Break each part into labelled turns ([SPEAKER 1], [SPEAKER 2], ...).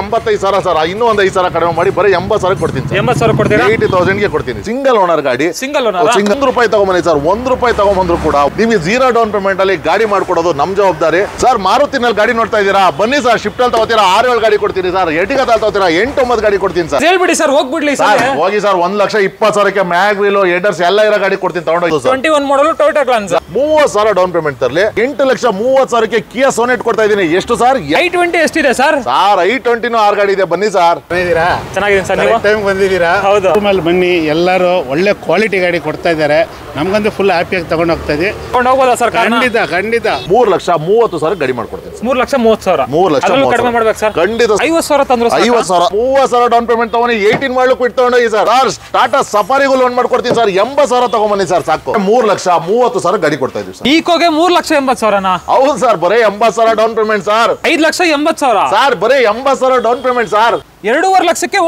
[SPEAKER 1] 85,000 sir. ಇನ್ನೂ ಒಂದು 5,000 ಕಡಿಮೆ ಮಾಡಿ ಬರೀ 80,000 ಕೊಡ್ತೀನಿ ಸರ್.
[SPEAKER 2] 80,000 ಕೊಡ್ತೀರಾ?
[SPEAKER 1] 80,000ಗೆ ಕೊಡ್ತೀನಿ. ಸಿಂಗಲ್ ಓನರ್ ಗಾಡಿ.
[SPEAKER 2] Single owner.
[SPEAKER 1] ₹1 ತಗೊಂಬನ್ನಿ ಸರ್. ₹1 ತಗೊಂಬಂದ್ರು ಕೂಡ ನಿಮಗೆ 0 ಡೌನ್ ಪೇಮೆಂಟ್ ಅಲ್ಲಿ ಗಾಡಿ ಮಾಡ್ಕೊಡೋದು ನಮ್ ಜವಾಬ್ದಾರಿ ಸರ್. ಮಾರುತಿನಲ್ಲಿ ಗಾಡಿ ನೋಡ್ತಾ ಇದ್ದೀರಾ, ಬನ್ನಿ ಸರ್. ಶಿಫ್ಟ್ ಅಲ್ಲಿ ತಗೋತೀರಾ 6-7 ಗಾಡಿ ಕೊಡ್ತೀನಿ ಸರ್. ಎಟಿಗ ತಗೋತೀರಾ 8-9 ಗಾಡಿ ಕೊಡ್ತೀನಿ ಸರ್.
[SPEAKER 2] ಹೇಳ್ಬಿಡಿ ಸರ್, ಹೋಗ್ಬಿಡ್ಲಿ ಸರ್.
[SPEAKER 1] ಹೋಗಿ ಸರ್. 1,20,000ಕ್ಕೆ ಮ್ಯಾಗ್ ವೀಲ್ ಹೆಡರ್ಸ್ ಎಲ್ಲ ಇರೋ ಗಾಡಿ ಕೊಡ್ತೀನಿ ತಗೊಂಡೋಗಿ.
[SPEAKER 2] 21 ಮಾಡಲ್ ಟೊಯೋಟಾ ಗ್ಲಾನ್ಸ್
[SPEAKER 1] 30,000 ಡೌನ್ ಪೇಮೆಂಟ್ ತರಲಿ. 8,30,000ಕ್ಕೆ ಕಿಯಾ ಸೋನೆಟ್ ಕೊಡ್ತಾ ಇದೀನಿ. ಎಷ್ಟು ಸರ್?
[SPEAKER 2] i20 ಎಷ್ಟಿದೆ ಸರ್?
[SPEAKER 1] ಸರ್ i20 6 ಗಾಡಿ ಇದೆ. ಬನ್ನಿ ಸರ್.
[SPEAKER 2] ಚೆನ್ನಾಗಿದೆ ಸರ್. ನೀವು
[SPEAKER 3] ಟೈಮ್ ಬಂದಿದ್ದೀರಾ?
[SPEAKER 2] ಹೌದು.
[SPEAKER 3] ಮೇಲೆ ಬನ್ನಿ. ಎಲ್ಲರೂ ಒಳ್ಳೆ ಕ್ವಾಲಿಟಿ ಗಾಡಿ ಕೊಡ್ತಾ ಇದ್ದಾರೆ. ನಮಗಂತೂ ಫುಲ್ ಹ್ಯಾಪಿಯಾಗಿ ತಗೊಂಡು ಹೋಗ್ತಾ ಇದೀವಿ.
[SPEAKER 2] ಹೋಗ್ಬೋದಾ ಸರ್?
[SPEAKER 3] ಖಂಡಿತ
[SPEAKER 1] 3,30,000 ಗಾಡಿ ಮಾಡ್ಕೊಡ್ತೀನಿ.
[SPEAKER 2] 3,30,000.
[SPEAKER 1] 3,30,000
[SPEAKER 2] ಕಡಿಮೆ ಮಾಡ್ಬೇಕು ಸರ್.
[SPEAKER 1] ಖಂಡಿತ
[SPEAKER 2] 50,000 ತಂದ್ರು.
[SPEAKER 1] 50,000 30,000 ಡೌನ್ ಪೇಮೆಂಟ್ ತಗೊಂಡು 18 ಮಾಡಲು ಬಿಟ್ಟು ತಗೊಂಡೋಗಿ ಸರ್. ಟಾಟಾ ಸಫಾರಿಗೂ ಲೋನ್ ಮಾಡ್ಕೊಡ್ತೀನಿ ಸರ್. 80,000 ತಗೊಂಬನ್ನಿ ಸರ್ ಸಾಕು. 3,30,000 ಗಾಡಿ ಕೊಡ್ತಾ ಇದೀವಿ ಸರ್.
[SPEAKER 2] ಈಕೋಗೆ 3,80,000.
[SPEAKER 1] ಹೌದು ಸರ್. ಬರೀ 80,000 ಡೌನ್ ಪೇಮೆಂಟ್ ಸರ್.
[SPEAKER 2] 5,80,000
[SPEAKER 1] ಸರ್. ಬರೀ 80,000 ಡೌನ್ ಪೇಮೆಂಟ್ ಸರ್.
[SPEAKER 2] 2.5 ಲಕ್ಷಕ್ಕೆ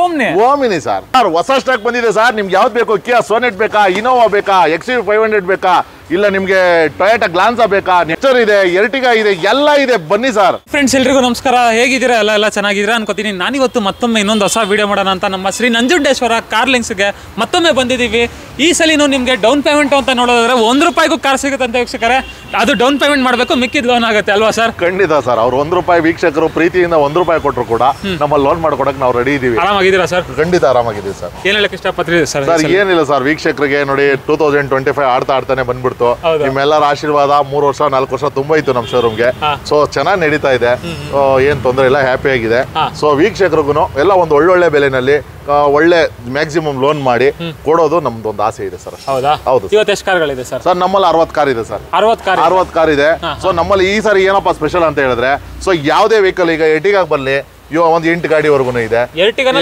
[SPEAKER 2] ಓಮಿನಿ
[SPEAKER 1] ಸರ್. ಹೊಸ ಸ್ಟಾಕ್ ಬಂದಿದೆ ಸರ್. ನಿಮ್ಗೆ ಯಾವ್ದು ಬೇಕು? ಕಿಯಾ ಸೋನೆಟ್ ಬೇಕಾ, ಇನೋವಾ ಬೇಕಾ, XUV500 ಬೇಕಾ, ಇಲ್ಲ ನಿಮ್ಗೆ ಟೊಯೋಟಾ ಗ್ಲಾನ್ಸಾ ಬೇಕಾ, ನೆಕ್ಸರ್ ಇದೆ, ಎರ್ಟಿಗಾ ಇದೆ, ಎಲ್ಲ ಇದೆ. ಬನ್ನಿ ಸರ್.
[SPEAKER 2] ಫ್ರೆಂಡ್ಸ್ ಎಲ್ರಿಗೂ ನಮಸ್ಕಾರ. ಹೇಗಿದ್ದೀರಾ? ಎಲ್ಲ ಚೆನ್ನಾಗಿದ್ದೀರಾ ಅನ್ಕೋತೀನಿ. ನಾನಿವತ್ತು ಮತ್ತೊಮ್ಮೆ ಇನ್ನೊಂದು ಹೊಸ ವಿಡಿಯೋ ಮಾಡೋಣ ಅಂತ ನಮ್ಮ ಶ್ರೀ ನಂಜುಂಡೇಶ್ವರ ಕಾರ್ ಲಿಂಕ್ಸ್ಗೆ ಮತ್ತೊಮ್ಮೆ ಬಂದಿದ್ದೀವಿ. ಈ ಸಲಿನೂ ನಿಮಗೆ ಡೌನ್ ಪೇಮೆಂಟ್ ಅಂತ ನೋಡೋದಾದ್ರೆ ₹1 ಕಾರ್ ಸಿಗುತ್ತೆ ಅಂತ ವೀಕ್ಷಕರೇ. ಅದು ಡೌನ್ ಪೇಮೆಂಟ್ ಮಾಡಬೇಕು, ಮಿಕ್ಕಿದ ಲೋನ್ ಆಗುತ್ತೆ ಅಲ್ವಾ ಸರ್?
[SPEAKER 1] ಖಂಡಿತ ಸರ್. ಅವ್ರು ₹1 ವೀಕ್ಷಕರು ಪ್ರೀತಿಯಿಂದ ₹1 ಕೊಟ್ಟರು ಕೂಡ ನಮ್ಮ ಲೋನ್ ಮಾಡ್ಕೊಡಕ್ ನಾವು ರೆಡಿ ಇದೀವಿ.
[SPEAKER 2] ಆರಾಮಾಗಿದ್ದೀರಾ ಸರ್?
[SPEAKER 1] ಖಂಡಿತ ಆರಾಮಾಗಿದ್ದೀವಿ ಸರ್.
[SPEAKER 2] ಏನ್ ಹೇಳಕ್ ಇಷ್ಟಪಡ್ತೀರಿ ಸರ್?
[SPEAKER 1] ಸರ್ ಏನಿಲ್ಲ ಸರ್, ವೀಕ್ಷಕರಿಗೆ ನೋಡಿ 2025 ಆಡ್ತಾನೆ ಬಂದ್ಬಿಡ್ತು. ನಿಮ್ಮೆಲ್ಲರ ಆಶೀರ್ವಾದ 3 ವರ್ಷ 4 ವರ್ಷ ತುಂಬಾ ಇತ್ತು ನಮ್ಮ ಶೋರೂಮ್ಗೆ. ಸೊ ಚೆನ್ನಾಗಿ ನಡೀತಾ ಇದೆ. ಏನ್ ತೊಂದರೆ ಇಲ್ಲ, ಹ್ಯಾಪಿ ಆಗಿದೆ. ಸೊ ವೀಕ್ಷಕರಿಗೂ ಎಲ್ಲ ಒಂದು ಒಳ್ಳೊಳ್ಳೆ ಬೆಲೆನಲ್ಲಿ ಒಳ್ಳೆ ಮ್ಯಾಕ್ಸಿಮಮ್ ಲೋನ್ ಮಾಡಿ ಕೊಡೋದು ನಮ್ದು ಒಂದು ಆಸೆ ಇದೆ ಸರ್.
[SPEAKER 2] ಹೌದು. ಇವತ್ತು ಎಷ್ಟು ಕಾರ್ಗಳಿದೆ ಸರ್?
[SPEAKER 1] ಸರ್ ನಮ್ಮಲ್ಲಿ 60 ಕಾರ್ ಇದೆ ಸರ್. 60 ಕಾರ್ ಇದೆ. ಸೊ ನಮ್ಮಲ್ಲಿ ಈ ಸಾರಿ ಏನಪ್ಪಾ ಸ್ಪೆಷಲ್ ಅಂತ ಹೇಳಿದ್ರೆ, ಸೊ ಯಾವುದೇ ವೆಹಿಕಲ್ ಈಗ ಎಟಿಗಾಗ್ ಬರ್ಲಿ ಒಂದು 8 ಗಾಡಿವರೆಗೂ ಇದೆ. ಎರ್ಟಿಗಾನೇ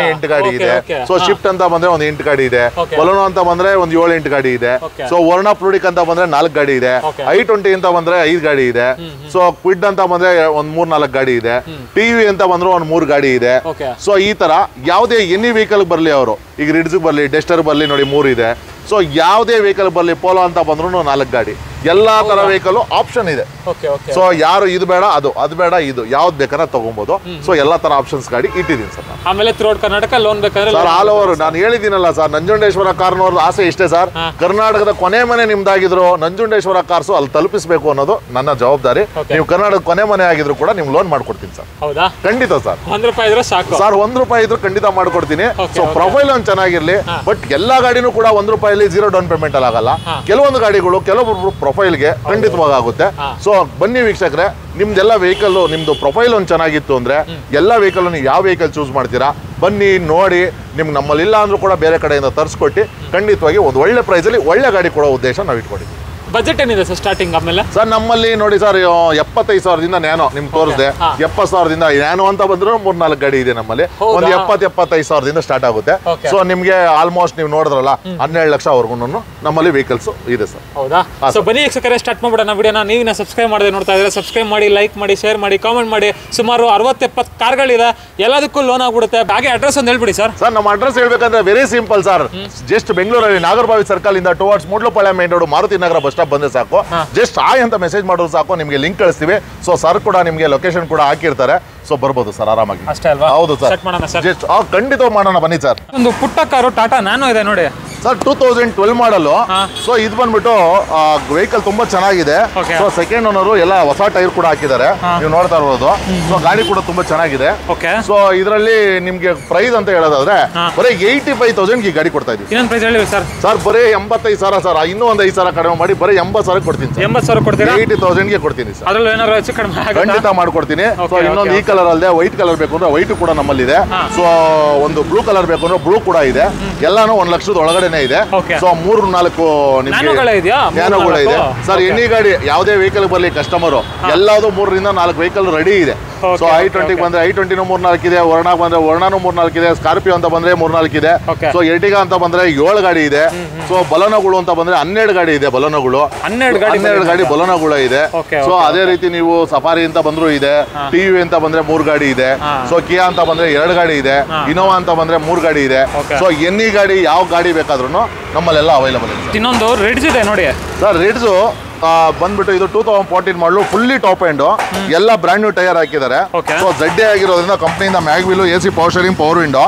[SPEAKER 1] 8 ಗಾಡಿ ಇದೆ. ಸೊ ಶಿಫ್ಟ್ ಅಂತ ಬಂದ್ರೆ ಒಂದು 8 ಗಾಡಿ ಇದೆ. ಬಲೋನೋ ಅಂತ ಬಂದ್ರೆ ಒಂದು 7-8 ಗಾಡಿ ಇದೆ. ಸೊ ವರ್ಣ ಪ್ರೋಡಿಕ್ ಅಂತ ಬಂದ್ರೆ 4 ಗಾಡಿ ಇದೆ. i20 ಅಂತ ಬಂದ್ರೆ 5 ಗಾಡಿ ಇದೆ. ಸೊ ಕ್ವಿಡ್ ಅಂತ ಬಂದ್ರೆ ಒಂದು 3-4 ಗಾಡಿ ಇದೆ. ಟಿವಿ ಅಂತ ಬಂದ್ರೆ ಒಂದು 3 ಗಾಡಿ ಇದೆ. ಸೊ ಈ ತರ ಯಾವುದೇ ಎನಿ ವೆಹಿಕಲ್ ಬರ್ಲಿ, ಅವರು ಈಗ ರಿಡ್ಸ್ ಬರ್ಲಿ, ಡೆಸ್ಟರ್ ಬರ್ಲಿ ನೋಡಿ 3 ಇದೆ. ಸೊ ಯಾವುದೇ ವೆಹಿಕಲ್ ಬರ್ಲಿ, ಪೋಲೋ ಅಂತ ಬಂದ್ರು 4 ಗಾಡಿ, ಎಲ್ಲಾ ತರ ವೆಹಿಕಲ್ ಆಪ್ಷನ್ ಇದೆ. ಸೊ ಯಾರು ಇದು ಬೇಡ ಅದು ಬೇಡ ಇದು ಯಾವ್ದು ಬೇಕಾದ್ರೆ ತಗೊಬಹುದು. ಸೊ ಎಲ್ಲಾ ತರ ಆಪ್ಷನ್ಸ್ ಗಾಡಿ ಇಟ್ಟಿದ್ದೀನಿ ಸರ್.
[SPEAKER 2] ಆಮೇಲೆ ಥ್ರೂಔಟ್ ಕರ್ನಾಟಕ ಲೋನ್ ಬೇಕಾದ್ರೆ
[SPEAKER 1] ಸರ್ ಆಲ್ ಓವರ್. ನಾನು ಹೇಳಿದ್ದೀನಲ್ಲ ಸರ್, ನಂಜುಂಡೇಶ್ವರ ಕಾರ್ನವ್ರ ಆಸೆ ಇಷ್ಟೇ ಸರ್. ಕರ್ನಾಟಕದ ಕೊನೆ ಮನೆ ನಿಮ್ದಾಗಿದ್ರು ನಂಜುಂಡೇಶ್ವರ ಕಾರ್ಸು ಅಲ್ಲಿ ತಲುಪಿಸಬೇಕು ಅನ್ನೋದು ನನ್ನ ಜವಾಬ್ದಾರಿ. ನೀವು ಕರ್ನಾಟಕದ ಕೊನೆ ಮನೆ ಆಗಿದ್ರು ಕೂಡ ನಿಮ್ಗೆ ಲೋನ್ ಮಾಡ್ಕೊಡ್ತೀನಿ ಸರ್.
[SPEAKER 2] ಹೌದಾ?
[SPEAKER 1] ಖಂಡಿತ ಸರ್.
[SPEAKER 2] ₹1 ಇದ್ರೆ ಸಾಕು
[SPEAKER 1] ಸರ್. ₹1 ಇದ್ರು ಖಂಡಿತ ಮಾಡ್ಕೊಡ್ತೀನಿ. ಸೊ ಪ್ರೊಫೈಲ್ ಒಂದು ಚೆನ್ನಾಗಿರ್ಲಿ. ಬಟ್ ಎಲ್ಲಾ ಗಾಡಿನೂ ಕೂಡ ₹1 0 ಡೌನ್ ಪೇಮೆಂಟ್ ಅಲ್ಲಿ ಆಗಲ್ಲ. ಕೆಲವೊಂದು ಗಾಡಿಗಳು ಕೆಲವೊಬ್ರು ಪ್ರೊಫೈಲ್ಗೆ ಖಂಡಿತವಾಗಿ ಆಗುತ್ತೆ. ಸೊ ಬನ್ನಿ ವೀಕ್ಷಕರೇ, ನಿಮ್ದೆಲ್ಲ ವೆಹಿಕಲ್ ನಿಮ್ದು ಪ್ರೊಫೈಲ್ ಒಂದು ಚೆನ್ನಾಗಿತ್ತು ಅಂದ್ರೆ ಎಲ್ಲ ವೆಹಿಕಲ್ ನೀವು ಯಾವ ವೆಹಿಕಲ್ ಚೂಸ್ ಮಾಡ್ತೀರಾ ಬನ್ನಿ ನೋಡಿ. ನಿಮ್ಗೆ ನಮ್ಮಲ್ಲಿ ಇಲ್ಲ ಅಂದ್ರೂ ಕೂಡ ಬೇರೆ ಕಡೆಯಿಂದ ತರಿಸ್ಕೊಟ್ಟು ಖಂಡಿತವಾಗಿ ಒಂದು ಒಳ್ಳೆ ಪ್ರೈಸ್ ಅಲ್ಲಿ ಒಳ್ಳೆ ಗಾಡಿ ಕೊಡೋ ಉದ್ದೇಶ ನಾವು ಇಟ್ಕೊಂಡಿದ್ದೀವಿ.
[SPEAKER 2] ಬಜೆಟ್ ಏನಿದೆ ಸರ್ ಸ್ಟಾರ್ಟಿಂಗ್? ಆಮೇಲೆ
[SPEAKER 1] ಸರ್ ನಮ್ಮಲ್ಲಿ ನೋಡಿ ಸರ್ 75,000ದಿಂದ ನ್ಯಾನೋ ನಿಮ್ಗೆ ತೋರಿಸಿದೆ. 70,000ದಿಂದ ನ್ಯಾನೋ ಅಂತ ಬಂದ್ರು 3-4 ಗಾಡಿ ಇದೆ ನಮ್ಮಲ್ಲಿ. ಒಂದು 70,000-75,000ದಿಂದ ಸ್ಟಾರ್ಟ್ ಆಗುತ್ತೆ. ಸೊ ನಿಮ್ಗೆ ಆಲ್ಮೋಸ್ಟ್ ನೀವು ನೋಡಿದ್ರಲ್ಲ 12 ಲಕ್ಷವರೆಗೂ ನಮ್ಮಲ್ಲಿ ವೆಹಿಕಲ್ಸ್ ಇದೆ ಸರ್.
[SPEAKER 2] ಹೌದಾ? ಸೊ ಬನ್ನಿ ವೀಕ್ಷಕರೇ, ಸ್ಟಾರ್ಟ್ ಮಾಡ್ಬಿಡೋಣ ವಿಡಿಯೋನ. ನೀವಿನ ಸಬ್ಸ್ಕ್ರೈಬ್ ಮಾಡದೆ ನೋಡ್ತಾ ಇದ್ರೆ ಸಬ್ಸ್ಕ್ರೈಬ್ ಮಾಡಿ, ಲೈಕ್ ಮಾಡಿ, ಶೇರ್ ಮಾಡಿ, ಕಾಮೆಂಟ್ ಮಾಡಿ. ಸುಮಾರು 60-70 ಕಾರ್ಗಳಿದೆ, ಎಲ್ಲದಕ್ಕೂ ಲೋನ್ ಆಗ್ಬಿಡುತ್ತೆ. ಹಾಗೆ ಅಡ್ರೆಸ್ ಒಂದು ಹೇಳ್ಬಿಡಿ ಸರ್.
[SPEAKER 1] ಸರ್ ನಮ್ಮ ಅಡ್ರೆಸ್ ಹೇಳ್ಬೇಕಂದ್ರೆ ವೆರಿ ಸಿಂಪಲ್ ಸರ್. ಜಸ್ಟ್ ಬೆಂಗಳೂರಲ್ಲಿ ನಾಗರಬಾವಿ ಸರ್ಕಲ್ ಇಂದ ಟುವರ್ಡ್ಸ್ ಮೂಡ್ಲಪಾಳ್ಯ ಮೇನ್ ರೋಡ್ ಮಾರುತಿ ನಗರ ಬಸ್ ಸ್ಟಾಪ್ ಬಂದ್ರೆ ಸಾಕು. ಜಸ್ಟ್ ಆಯ್ ಅಂತ ಮೆಸೇಜ್ ಮಾಡೋದು ಸಾಕು, ನಿಮ್ಗೆ ಲಿಂಕ್ ಕಳಿಸ್ತೀವಿ. ಸೊ ಸರ್ ಕೂಡ ನಿಮ್ಗೆ ಲೊಕೇಶನ್ ಕೂಡ ಹಾಕಿರ್ತಾರೆ. ಸೊ ಬರ್ಬೋದು ಸರ್ ಆರಾಮಾಗಿ.
[SPEAKER 2] ಅಷ್ಟೇ ಅಲ್ವಾ?
[SPEAKER 1] ಹೌದು ಸರ್. ಜಸ್ಟ್ ಖಂಡಿತ ಮಾಡೋಣ ಬನ್ನಿ ಸರ್.
[SPEAKER 2] ಒಂದು ಪುಟ್ಟ ಕಾರು ಟಾಟಾ ನ್ಯಾನೋ ಇದೆ ನೋಡಿ
[SPEAKER 1] ಸರ್. 2012 ಮಾಡಲ್. ಸೊ ಇದು ಬಂದ್ಬಿಟ್ಟು ವೆಹಿಕಲ್ ತುಂಬಾ ಚೆನ್ನಾಗಿದೆ. ಸೊ ಸೆಕೆಂಡ್ ಓನರ್ ಎಲ್ಲ ಹೊಸ ಟೈರ್ ಕೂಡ ಹಾಕಿದ್ದಾರೆ, ನೀವು ನೋಡ್ತಾ ಇರ್ಬೋದು. ಸೊ ಗಾಡಿ ಕೂಡ ತುಂಬಾ ಚೆನ್ನಾಗಿದೆ. ಸೊ ಇದರಲ್ಲಿ ನಿಮ್ಗೆ ಪ್ರೈಸ್ ಅಂತ ಹೇಳೋದಾದ್ರೆ ಬರೀ 85,000 ಈ ಗಾಡಿ ಕೊಡ್ತಾ ಇದೀವಿ.
[SPEAKER 2] ಇನ್ನೊಂದು ಪ್ರೈಸ್ ಹೇಳಿ ಸರ್.
[SPEAKER 1] ಸರ್ ಬರೀ 85,000 ಸರ್. ಇನ್ನೂ ಒಂದು 5,000 ಕಡಿಮೆ ಮಾಡಿ ಬರೀ 80,000 ಕೊಡ್ತೀನಿ ಸರ್.
[SPEAKER 2] 80,000 ಕೊಡ್ತೀರಾ?
[SPEAKER 1] 80,000ಗೆ ಕೊಡ್ತೀನಿ ಸರ್.
[SPEAKER 2] ಅದ್ರಲ್ಲಿ ಏನಾದ್ರು ಹೆಚ್ಚು ಕಡಿಮೆ
[SPEAKER 1] ಖಂಡಿತ ಮಾಡ್ಕೊಡ್ತೀನಿ. ಸೊ ಇನ್ನೊಂದು ಈ ಕಲರ್ ಅಲ್ಲದೆ ವೈಟ್ ಕಲರ್ ಬೇಕು ಅಂದ್ರೆ ವೈಟ್ ಕೂಡ ನಮ್ಮಲ್ಲಿ ಇದೆ. ಸೊ ಒಂದು ಬ್ಲೂ ಕಲರ್ ಬೇಕು ಅಂದ್ರೆ ಬ್ಲೂ ಕೂಡ ಇದೆ. ಎಲ್ಲಾನು 1 ಲಕ್ಷದ ಒಳಗಡೆನೆ ಇದೆ. ಸೊ 3-4 ನ್ಯಾನೋಗಳೇ ಇದೆ ಸರ್. ಎನಿ ಗಾಡಿ ಯಾವುದೇ ವೆಹಿಕಲ್ ಬರ್ಲಿ ಕಸ್ಟಮರ್ ಎಲ್ಲಾದ್ರು 3-4 ವೆಹಿಕಲ್ ರೆಡಿ ಇದೆ. ಸೊ i20 ಬಂದ್ರೆ i20 3-4 ಇದೆ. ವರ್ಣ ಬಂದ್ರೆ ವರ್ಣನು 3-4 ಇದೆ. ಸ್ಕಾರ್ಪಿಯೋ ಅಂತ ಬಂದ್ರೆ 3-4 ಇದೆ. ಸೊ ಎರ್ಟಿಗಾ ಅಂತ ಬಂದ್ರೆ 7 ಗಾಡಿ ಇದೆ. ಸೊ ಬಲೋನಗಳು ಅಂತ ಬಂದ್ರೆ 12 ಗಾಡಿ ಇದೆ. ಬಲೋನಗಳು 12 ಗಾಡಿ ಬಲೋನಗಳು ಇದೆ. ಸೊ ಅದೇ ರೀತಿ ನೀವು ಸಫಾರಿ ಅಂತ ಬಂದ್ರು ಇದೆ. ಟಿವಿ ಅಂತ ಬಂದ್ರೆ 3 ಗಾಡಿ ಇದೆ. ಸೊ ಕಿಯಾ ಅಂತ ಬಂದ್ರೆ 2 ಗಾಡಿ ಇದೆ. ಇನೋವಾ ಅಂತ ಬಂದ್ರೆ 3 ಗಾಡಿ ಇದೆ. ಸೊ ಎನಿ ಗಾಡಿ ಯಾವ ಗಾಡಿ ಬೇಕಾದ್ರೂ ನಮ್ಮಲ್ಲೆಲ್ಲ ಅವೈಲಬಲ್ ಇದೆ.
[SPEAKER 2] ಇನ್ನೊಂದು ರಿಡ್ಸ್ ಇದೆ ನೋಡಿ
[SPEAKER 1] ಸರ್. ರಿಡ್ಸ್ ಬಂದ್ಬಿಟ್ಟು ಇದು 2014 ಮಾಡಲು ಫುಲ್ಲಿ ಟಾಪ್ ಎಂಡ್ ಎಲ್ಲ ಬ್ರಾಂಡ್ ನ್ಯೂ ಟೈರ್ ಹಾಕಿದ್ದಾರೆ. ಸೊ ZD ಆಗಿರೋದ್ರಿಂದ ಕಂಪ್ನಿಯಿಂದ mag wheel AC power steering power window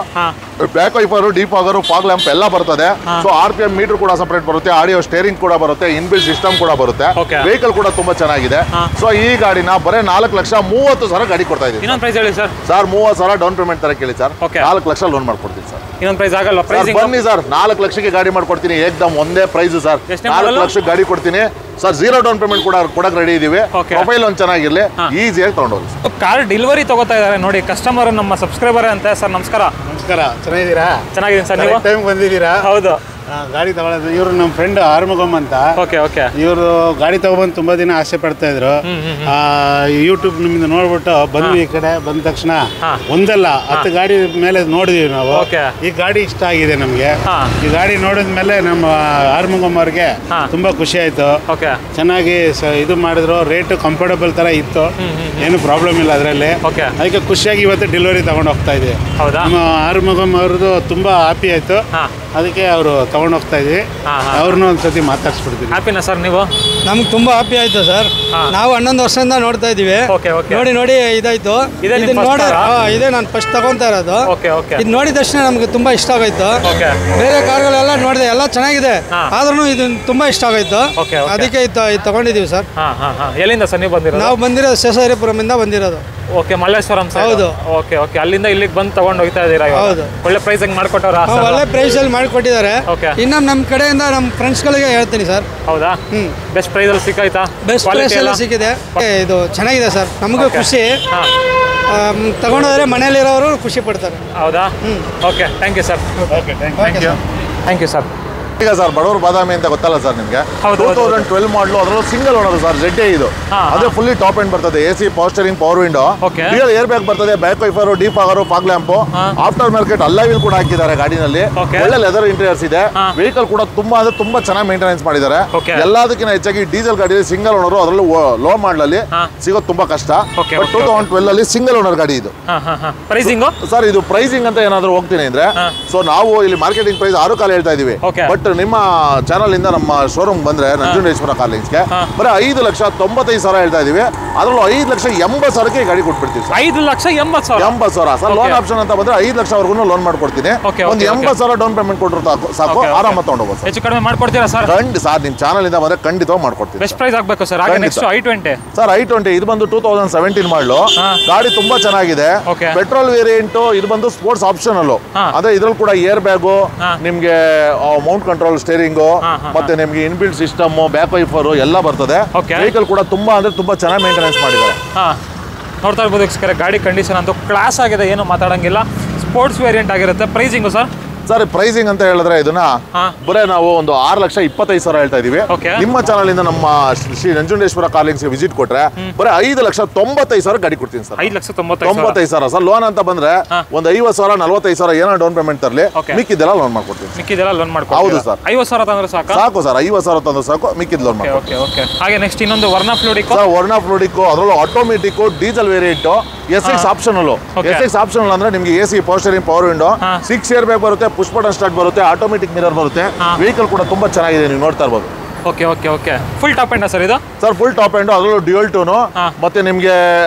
[SPEAKER 1] back wiper defogger fog lamp ಎಲ್ಲ ಬರ್ತದೆ. ಸೊ RPM ಮೀಟರ್ ಕೂಡ ಸಪರೇಟ್ ಬರುತ್ತೆ, ಆಡಿಯೋ ಸ್ಟೇರಿಂಗ್ ಕೂಡ ಬರುತ್ತೆ, ಇನ್ಬಿಲ್ಟ್ ಸಿಸ್ಟಮ್ ಕೂಡ ಬರುತ್ತೆ. ವೆಹಿಕಲ್ ಕೂಡ ತುಂಬಾ ಚೆನ್ನಾಗಿದೆ. ಸೊ ಈ ಗಾಡಿನ ಬರೀ 4,30,000 ಗಾಡಿ ಕೊಡ್ತಾ ಇದೀವಿ.
[SPEAKER 2] ಇನ್ನೊಂದು ಪ್ರೈಸ್ ಹೇಳಿ ಸರ್.
[SPEAKER 1] 30,000 ಡೌನ್ ಪೇಮೆಂಟ್ ತರ ಕೇಳಿ ಸರ್, 4 ಲಕ್ಷ ಲೋನ್ ಮಾಡ್ಕೊಡ್ತೀನಿ ಸರ್.
[SPEAKER 2] ಇನ್ನೊಂದು ಪ್ರೈಸ್ ಆಗಲ್ಲ?
[SPEAKER 1] ಬನ್ನಿ ಸರ್, 4 ಲಕ್ಷಕ್ಕೆ ಗಾಡಿ ಮಾಡ್ಕೊಡ್ತೀನಿ ಏಕ್ದಮ್ ಒಂದೇ ಪ್ರೈಸ್ ಸರ್. 4 ಲಕ್ಷಕ್ಕೆ ಗಾಡಿ ಕೊಡ್ತೀನಿ ಸರ್. 0 ಡೌನ್ ಪೇಮೆಂಟ್ ಕೂಡ ಕೊಡಕ್ ರೆಡಿ ಇದೀವಿ. ಪ್ರೊಫೈಲ್ ಒಂದು ಚೆನ್ನಾಗಿರ್ಲಿ, ಈಸಿಯಾಗಿ ತಗೊಂಡೋಗಿ.
[SPEAKER 2] ಕಾರ್ ಡೆಲಿವರಿ ತಗೋತಾ ಇದ್ದಾರೆ ನೋಡಿ, ಕಸ್ಟಮರ್ ನಮ್ಮ ಸಬ್ಸ್ಕ್ರೈಬರ್ ಅಂತ. ಸರ್ ನಮಸ್ಕಾರ.
[SPEAKER 3] ನಮಸ್ಕಾರ, ಚೆನ್ನಾಗಿದ್ದೀರಾ?
[SPEAKER 2] ಚೆನ್ನಾಗಿದ್ದೀನಿ ಸರ್. ನೀವು
[SPEAKER 3] ಟೈಮ್ ಬಂದಿದ್ದೀರಾ?
[SPEAKER 2] ಹೌದು.
[SPEAKER 3] ಗಾಡಿ ತಗೊಳ್ಳೋದು ಇವರು ನಮ್ಮ ಫ್ರೆಂಡ್ ಆರ್ಮುಗಮ್ ಅಂತ. ಇವರು ಗಾಡಿ ತಗೊಬಂದು ತುಂಬಾ ದಿನ ಆಸೆ ಪಡ್ತಾ ಇದ್ರು. ಯೂಟ್ಯೂಬ್ ನಿಮ್ದು ನೋಡ್ಬಿಟ್ಟು ಬಂದ್ವಿ. ಈ ಕಡೆ ಬಂದ ತಕ್ಷಣ ಒಂದಲ್ಲ 10 ಗಾಡಿ ಮೇಲೆ ನೋಡಿದೀವಿ ನಾವು. ಈ ಗಾಡಿ ಇಷ್ಟ ಆಗಿದೆ ನಮ್ಗೆ. ಈ ಗಾಡಿ ನೋಡಿದ್ಮೇಲೆ ನಮ್ಮ ಆರ್ಮುಗಮ್ ಅವ್ರಿಗೆ ತುಂಬಾ ಖುಷಿ ಆಯ್ತು. ಚೆನ್ನಾಗಿ ಇದು ಮಾಡಿದ್ರು, ರೇಟ್ ಕಂಫರ್ಟಬಲ್ ತರ ಇತ್ತು, ಏನು ಪ್ರಾಬ್ಲಮ್ ಇಲ್ಲ ಅದರಲ್ಲಿ. ಅದಕ್ಕೆ ಖುಷಿಯಾಗಿ ಇವತ್ತು ಡೆಲಿವರಿ ತಗೊಂಡು ಹೋಗ್ತಾ ಇದೀವಿ. ನಮ್ಮ ಆರ್ಮುಗಮ್ ಅವ್ರದ್ದು ತುಂಬಾ ಹ್ಯಾಪಿ ಆಯ್ತು, ಅದಕ್ಕೆ ಅವರು ತಗೊಂಡು ಹೋಗ್ತಾ ಇದೀವಿ. ಅವ್ರನ್ನೂ ಒಂದ್ಸತಿ ಮಾತಾಡ್ಸ್ಬಿಡ್ತೀವಿ.
[SPEAKER 2] ಹ್ಯಾಪಿನಾ ಸರ್ ನೀವು?
[SPEAKER 4] ನಮ್ಗೆ ತುಂಬಾ ಹ್ಯಾಪಿ ಆಯ್ತು ಸರ್. ನಾವು 11 ವರ್ಷದಿಂದ ನೋಡ್ತಾ ಇದೀವಿ. ನೋಡಿ ಇದಾಯ್ತು. ಇದೇ ನಾನು ಫಸ್ಟ್ ತಗೊಂತಾ ಇರೋದು. ಇದು ನೋಡಿದ ತಕ್ಷಣ ನಮ್ಗೆ ತುಂಬಾ ಇಷ್ಟ ಆಗೋಯ್ತು. ಬೇರೆ ಕಾರ್ಗಳೆಲ್ಲ ನೋಡಿದೆ, ಎಲ್ಲ ಚೆನ್ನಾಗಿದೆ, ಆದ್ರೂ ಇದು ತುಂಬಾ ಇಷ್ಟ ಆಗೋಯ್ತು. ಅದಕ್ಕೆ ಇದು ತಗೊಂಡಿದೀವಿ ಸರ್.
[SPEAKER 2] ಎಲ್ಲಿಂದ ಸರ್ ನೀವು ಬಂದಿರೋದು?
[SPEAKER 4] ನಾವು ಬಂದಿರೋದು ಶೇಷಾದ್ರಿಪುರಮಿಂದ ಬಂದಿರೋದು.
[SPEAKER 2] Okay, Malleshwaram sir. ಹೌದು. ಓಕೆ ಓಕೆ, ಅಲ್ಲಿಂದ ಇಲ್ಲಿಗೆ ಬಂದು ತಗೊಂಡು ಹೋಗ್ತಾ ಇದ್ದೀರಾ? ಹೌದು. ಒಳ್ಳೆ ಪ್ರೈಸ್ ಮಾಡಿಕೊಟ್ಟವ್ರ?
[SPEAKER 4] ಒಳ್ಳೆ ಪ್ರೈಸ್ ಅಲ್ಲಿ ಮಾಡಿಕೊಟ್ಟಿದ್ದಾರೆ. ಇನ್ನು ನಮ್ಮ ಕಡೆಯಿಂದ ನಮ್ಮ ಫ್ರೆಂಡ್ಸ್ಗಳಿಗೆ ಹೇಳ್ತೀನಿ ಸರ್.
[SPEAKER 2] ಹೌದಾ? ಬೆಸ್ಟ್ ಪ್ರೈಸ್ ಅಲ್ಲಿ ಸಿಕ್ಕಾಯ್ತಾ? ಬೆಸ್ಟ್ ಪ್ರೈಸ್ ಎಲ್ಲ ಸಿಕ್ಕಿದೆ.
[SPEAKER 4] ಇದು ಚೆನ್ನಾಗಿದೆ ಸರ್, ನಮಗೂ ಖುಷಿ. ತಗೊಂಡೋದ್ರೆ ಮನೇಲಿರೋರು ಖುಷಿ ಪಡ್ತಾರೆ.
[SPEAKER 2] ಹೌದಾ? Okay, thank you sir.
[SPEAKER 1] Okay, thank you.
[SPEAKER 2] Thank you sir.
[SPEAKER 1] ಈಗ ಸರ್ ಬಡವರು ಬಾದಾಮಿ ಅಂತ ಗೊತ್ತಲ್ಲ ಸರ್ ನಿಮಗೆ? 2012 ಮಾಡಲು, ಅದರಲ್ಲೂ ಸಿಂಗಲ್ ಓನರ್ ಸರ್. ZD ಇದು ಅದೇ ಫುಲ್ಲಿ ಟಾಪ್ ಎಂಡ್ ಬರ್ತದೆ. AC power steering power window, real air bag ಬರ್ತದೆ, back wiper defogger fog lamp, after market alloy wheel ಕೂಡ ಹಾಕಿದ್ದಾರೆ ಗಾಡಿನಲ್ಲಿ. ಒಳ್ಳೆ ಲೆದರ್ ಇಂಟೀರಿಯರ್ಸ್ ಇದೆ. ವೆಹಿಕಲ್ ಕೂಡ ತುಂಬಾ ಅಂದ್ರೆ ತುಂಬಾ ಚೆನ್ನಾಗಿ ಮೇಂಟೆನೆನ್ಸ್ ಮಾಡಿದ್ದಾರೆ. ಎಲ್ಲದಕ್ಕಿಂತ ಹೆಚ್ಚಾಗಿ ಡೀಸೆಲ್ ಗಾಡಿ ಸಿಂಗಲ್ ಓನರ್, ಅದರಲ್ಲೂ ಲೋ ಮಾಡಲಲ್ಲಿ ಸಿಗೋದು ತುಂಬಾ ಕಷ್ಟ. 2012 ಅಲ್ಲಿ ಸಿಂಗಲ್ ಓನರ್ ಗಾಡಿ ಇದು.
[SPEAKER 2] ಪ್ರೈಸಿಂಗ್
[SPEAKER 1] ಸರ್ ಇದು ಪ್ರೈಸಿಂಗ್ ಅಂತ ಏನಾದ್ರು ಹೋಗ್ತೀನಿ ಅಂದ್ರೆ, ಸೊ ನಾವು ಇಲ್ಲಿ ಮಾರ್ಕೆಟಿಂಗ್ ಪ್ರೈಸ್ 6 ಕಾಲ ಹೇಳ್ತಾ ಇದೀವಿ. ಬಟ್ ನಿಮ್ಮ ಚಾನಲ್ ಇಂದ ನಮ್ಮ ಶೋರೂಮ್ ಬಂದ್ರೆ ನಂಜುಂಡೇಶ್ವರ ಕಾರ್ಲಿಂಗ್ಸ್ಗೆ ಬರೀ 5,95,000 ಹೇಳ್ತಾ ಇದೀವಿ. ಅದರಲ್ಲೂ 5,80,000ಕ್ಕೆ ಗಾಡಿ ಕೊಟ್ಬಿಡ್ತೀವಿ. 5,80,000 ಸರ್. ಲೋನ್ ಆಪ್ಷನ್ ಅಂತ ಬಂದ್ರೆ 5 ಲಕ್ಷವರೆಗೂ ಲೋನ್ ಮಾಡ್ಕೊಡ್ತೀನಿ. ಒಂದು 80,000 ಡೌನ್ ಪೇಮೆಂಟ್ ಕೊಟ್ಟರು ಸಾಕು, ಆರಾಮ ತಗೊಂಡೋಗ್ಬೋದು.
[SPEAKER 2] ಹೆಚ್ಚು ಕಡಿಮೆ ಮಾಡ್ಕೊಡ್ತೀರಾ ಸರ್?
[SPEAKER 1] ಖಂಡಿತ ಸರ್, ನಿಮ್ ಚಾನಲ್ ಇಂದ ಬಂದ್ರೆ ಖಂಡಿತ ಮಾಡ್ಕೊಡ್ತೀನಿ.
[SPEAKER 2] ಬೆಸ್ಟ್ ಪ್ರೈಸ್ ಆಗ್ಬೇಕು sir. Next i20
[SPEAKER 1] sir. i20 ಇದು ಬಂದು 2017 ಮಾಡಲು ಗಾಡಿ ತುಂಬಾ ಚೆನ್ನಾಗಿದೆ. ಪೆಟ್ರೋಲ್ ವೇರಿಯಂಟ್ ಇದು ಬಂದು ಸ್ಪೋರ್ಟ್ಸ್ ಆಪ್ಷನಲ್. ಅದೇ ಇದ್ರಲ್ಲಿ ಕೂಡ ಏರ್ ಬ್ಯಾಗು, ನಿಮ್ಗೆ ಮೌಂಟ್ ಕಂಟ್ರೋಲ್ ಸ್ಟೇರಿಂಗು, ಮತ್ತೆ ನಿಮ್ಗೆ ಇನ್ಬಿಲ್ಟ್ ಸಿಸ್ಟಮ್, ಬ್ಯಾಕ್ ವೈಫರ್ ಎಲ್ಲ ಬರ್ತದೆ. ವೆಹಿಕಲ್ ಕೂಡ ತುಂಬಾ ಅಂದ್ರೆ ತುಂಬಾ ಚೆನ್ನಾಗಿ ಮೇಂಟೆನೆನ್ಸ್ ಮಾಡಿದ್ದಾರೆ.
[SPEAKER 2] ನೋಡ್ತಾ ಇರ್ಬೋದು ಗಾಡಿ ಕಂಡೀಷನ್ ಅಂತೂ ಕ್ಲಾಸ್ ಆಗಿದೆ, ಏನು ಮಾತಾಡಂಗಿಲ್ಲ. ಸ್ಪೋರ್ಟ್ಸ್ ವೇರಿಯಂಟ್ ಆಗಿರುತ್ತೆ. Pricing sir?
[SPEAKER 1] ಸರ್ ಪ್ರೈಸಿಂಗ್ ಅಂತ ಹೇಳಿದ್ರೆ ಇದನ್ನ ಬರೇ ನಾವು ಒಂದು 6,25,000 ಹೇಳ್ತಾ ಇದೀವಿ. ನಿಮ್ಮ ಚಾನಲ್ ಇಂದ ನಮ್ಮ ಶ್ರೀ ನಂಜುಂಡೇಶ್ವರ ಕಾರ್ಲಿಂಗ್ಸ್ ವಿಸಿಟ್ ಕೊಟ್ರೆ ಬರೀ 5,95,000 ಗಾಡಿ ಕೊಡ್ತೀನಿ ಸರ್. 5,95,000 ಸರ್. ಲೋನ್ ಅಂತ ಬಂದ್ರೆ ಒಂದು 50,000 45,000 ಏನೋ ಡೌನ್ ಪೇಮೆಂಟ್ ತರಲಿ, ಮಿಕ್ಕಿದೆಲ್ಲ ಲೋನ್ ಮಾಡ್ಕೊಡ್ತೀನಿ. ಹೌದು ಸರ್.
[SPEAKER 2] 50,000 ತಂದ್ರೆ ಸಾಕು
[SPEAKER 1] ಸರ್. 50,000 ತಂದ್ರೆ ಸಾಕು, ಮಿಕ್ಕಿದ ಲೋನ್ ಮಾಡ್ಕೊಡ್ತೀನಿ.
[SPEAKER 2] ಹಾಗೆ ನೆಕ್ಸ್ಟ್ ಇನ್ನೊಂದು ವರ್ನಾ ಫ್ಲೂಡಿಕೋ.
[SPEAKER 1] ವರ್ನಾ ಫ್ಲೂಡಿಕೋ ಅದರಲ್ಲೂ automatic diesel variant, SX optional. SX optional ಅಂದ್ರೆ ನಿಮ್ಗೆ AC power steering power window, 6 air bag ಬರುತ್ತೆ, ಪುಷ್ ಬಟನ್ ಸ್ಟಾರ್ಟ್ ಬರುತ್ತೆ, ಆಟೋಮೆಟಿಕ್ ಮಿರರ್ ಬರುತ್ತೆ. ವೆಹಿಕಲ್ ಕೂಡ ತುಂಬಾ ಚೆನ್ನಾಗಿದೆ, ನೀವು ನೋಡ್ತಾ ಇರ್ಬೋದು.
[SPEAKER 2] Okay okay okay. Full top end sir ಇದು?
[SPEAKER 1] ಸರ್ ಫುಲ್ ಟಾಪ್ ಎಂಡ್, ಅದರಲ್ಲೂ ಡ್ಯೂಯಲ್ ಟೂನು. ಮತ್ತೆ ನಿಮ್ಗೆ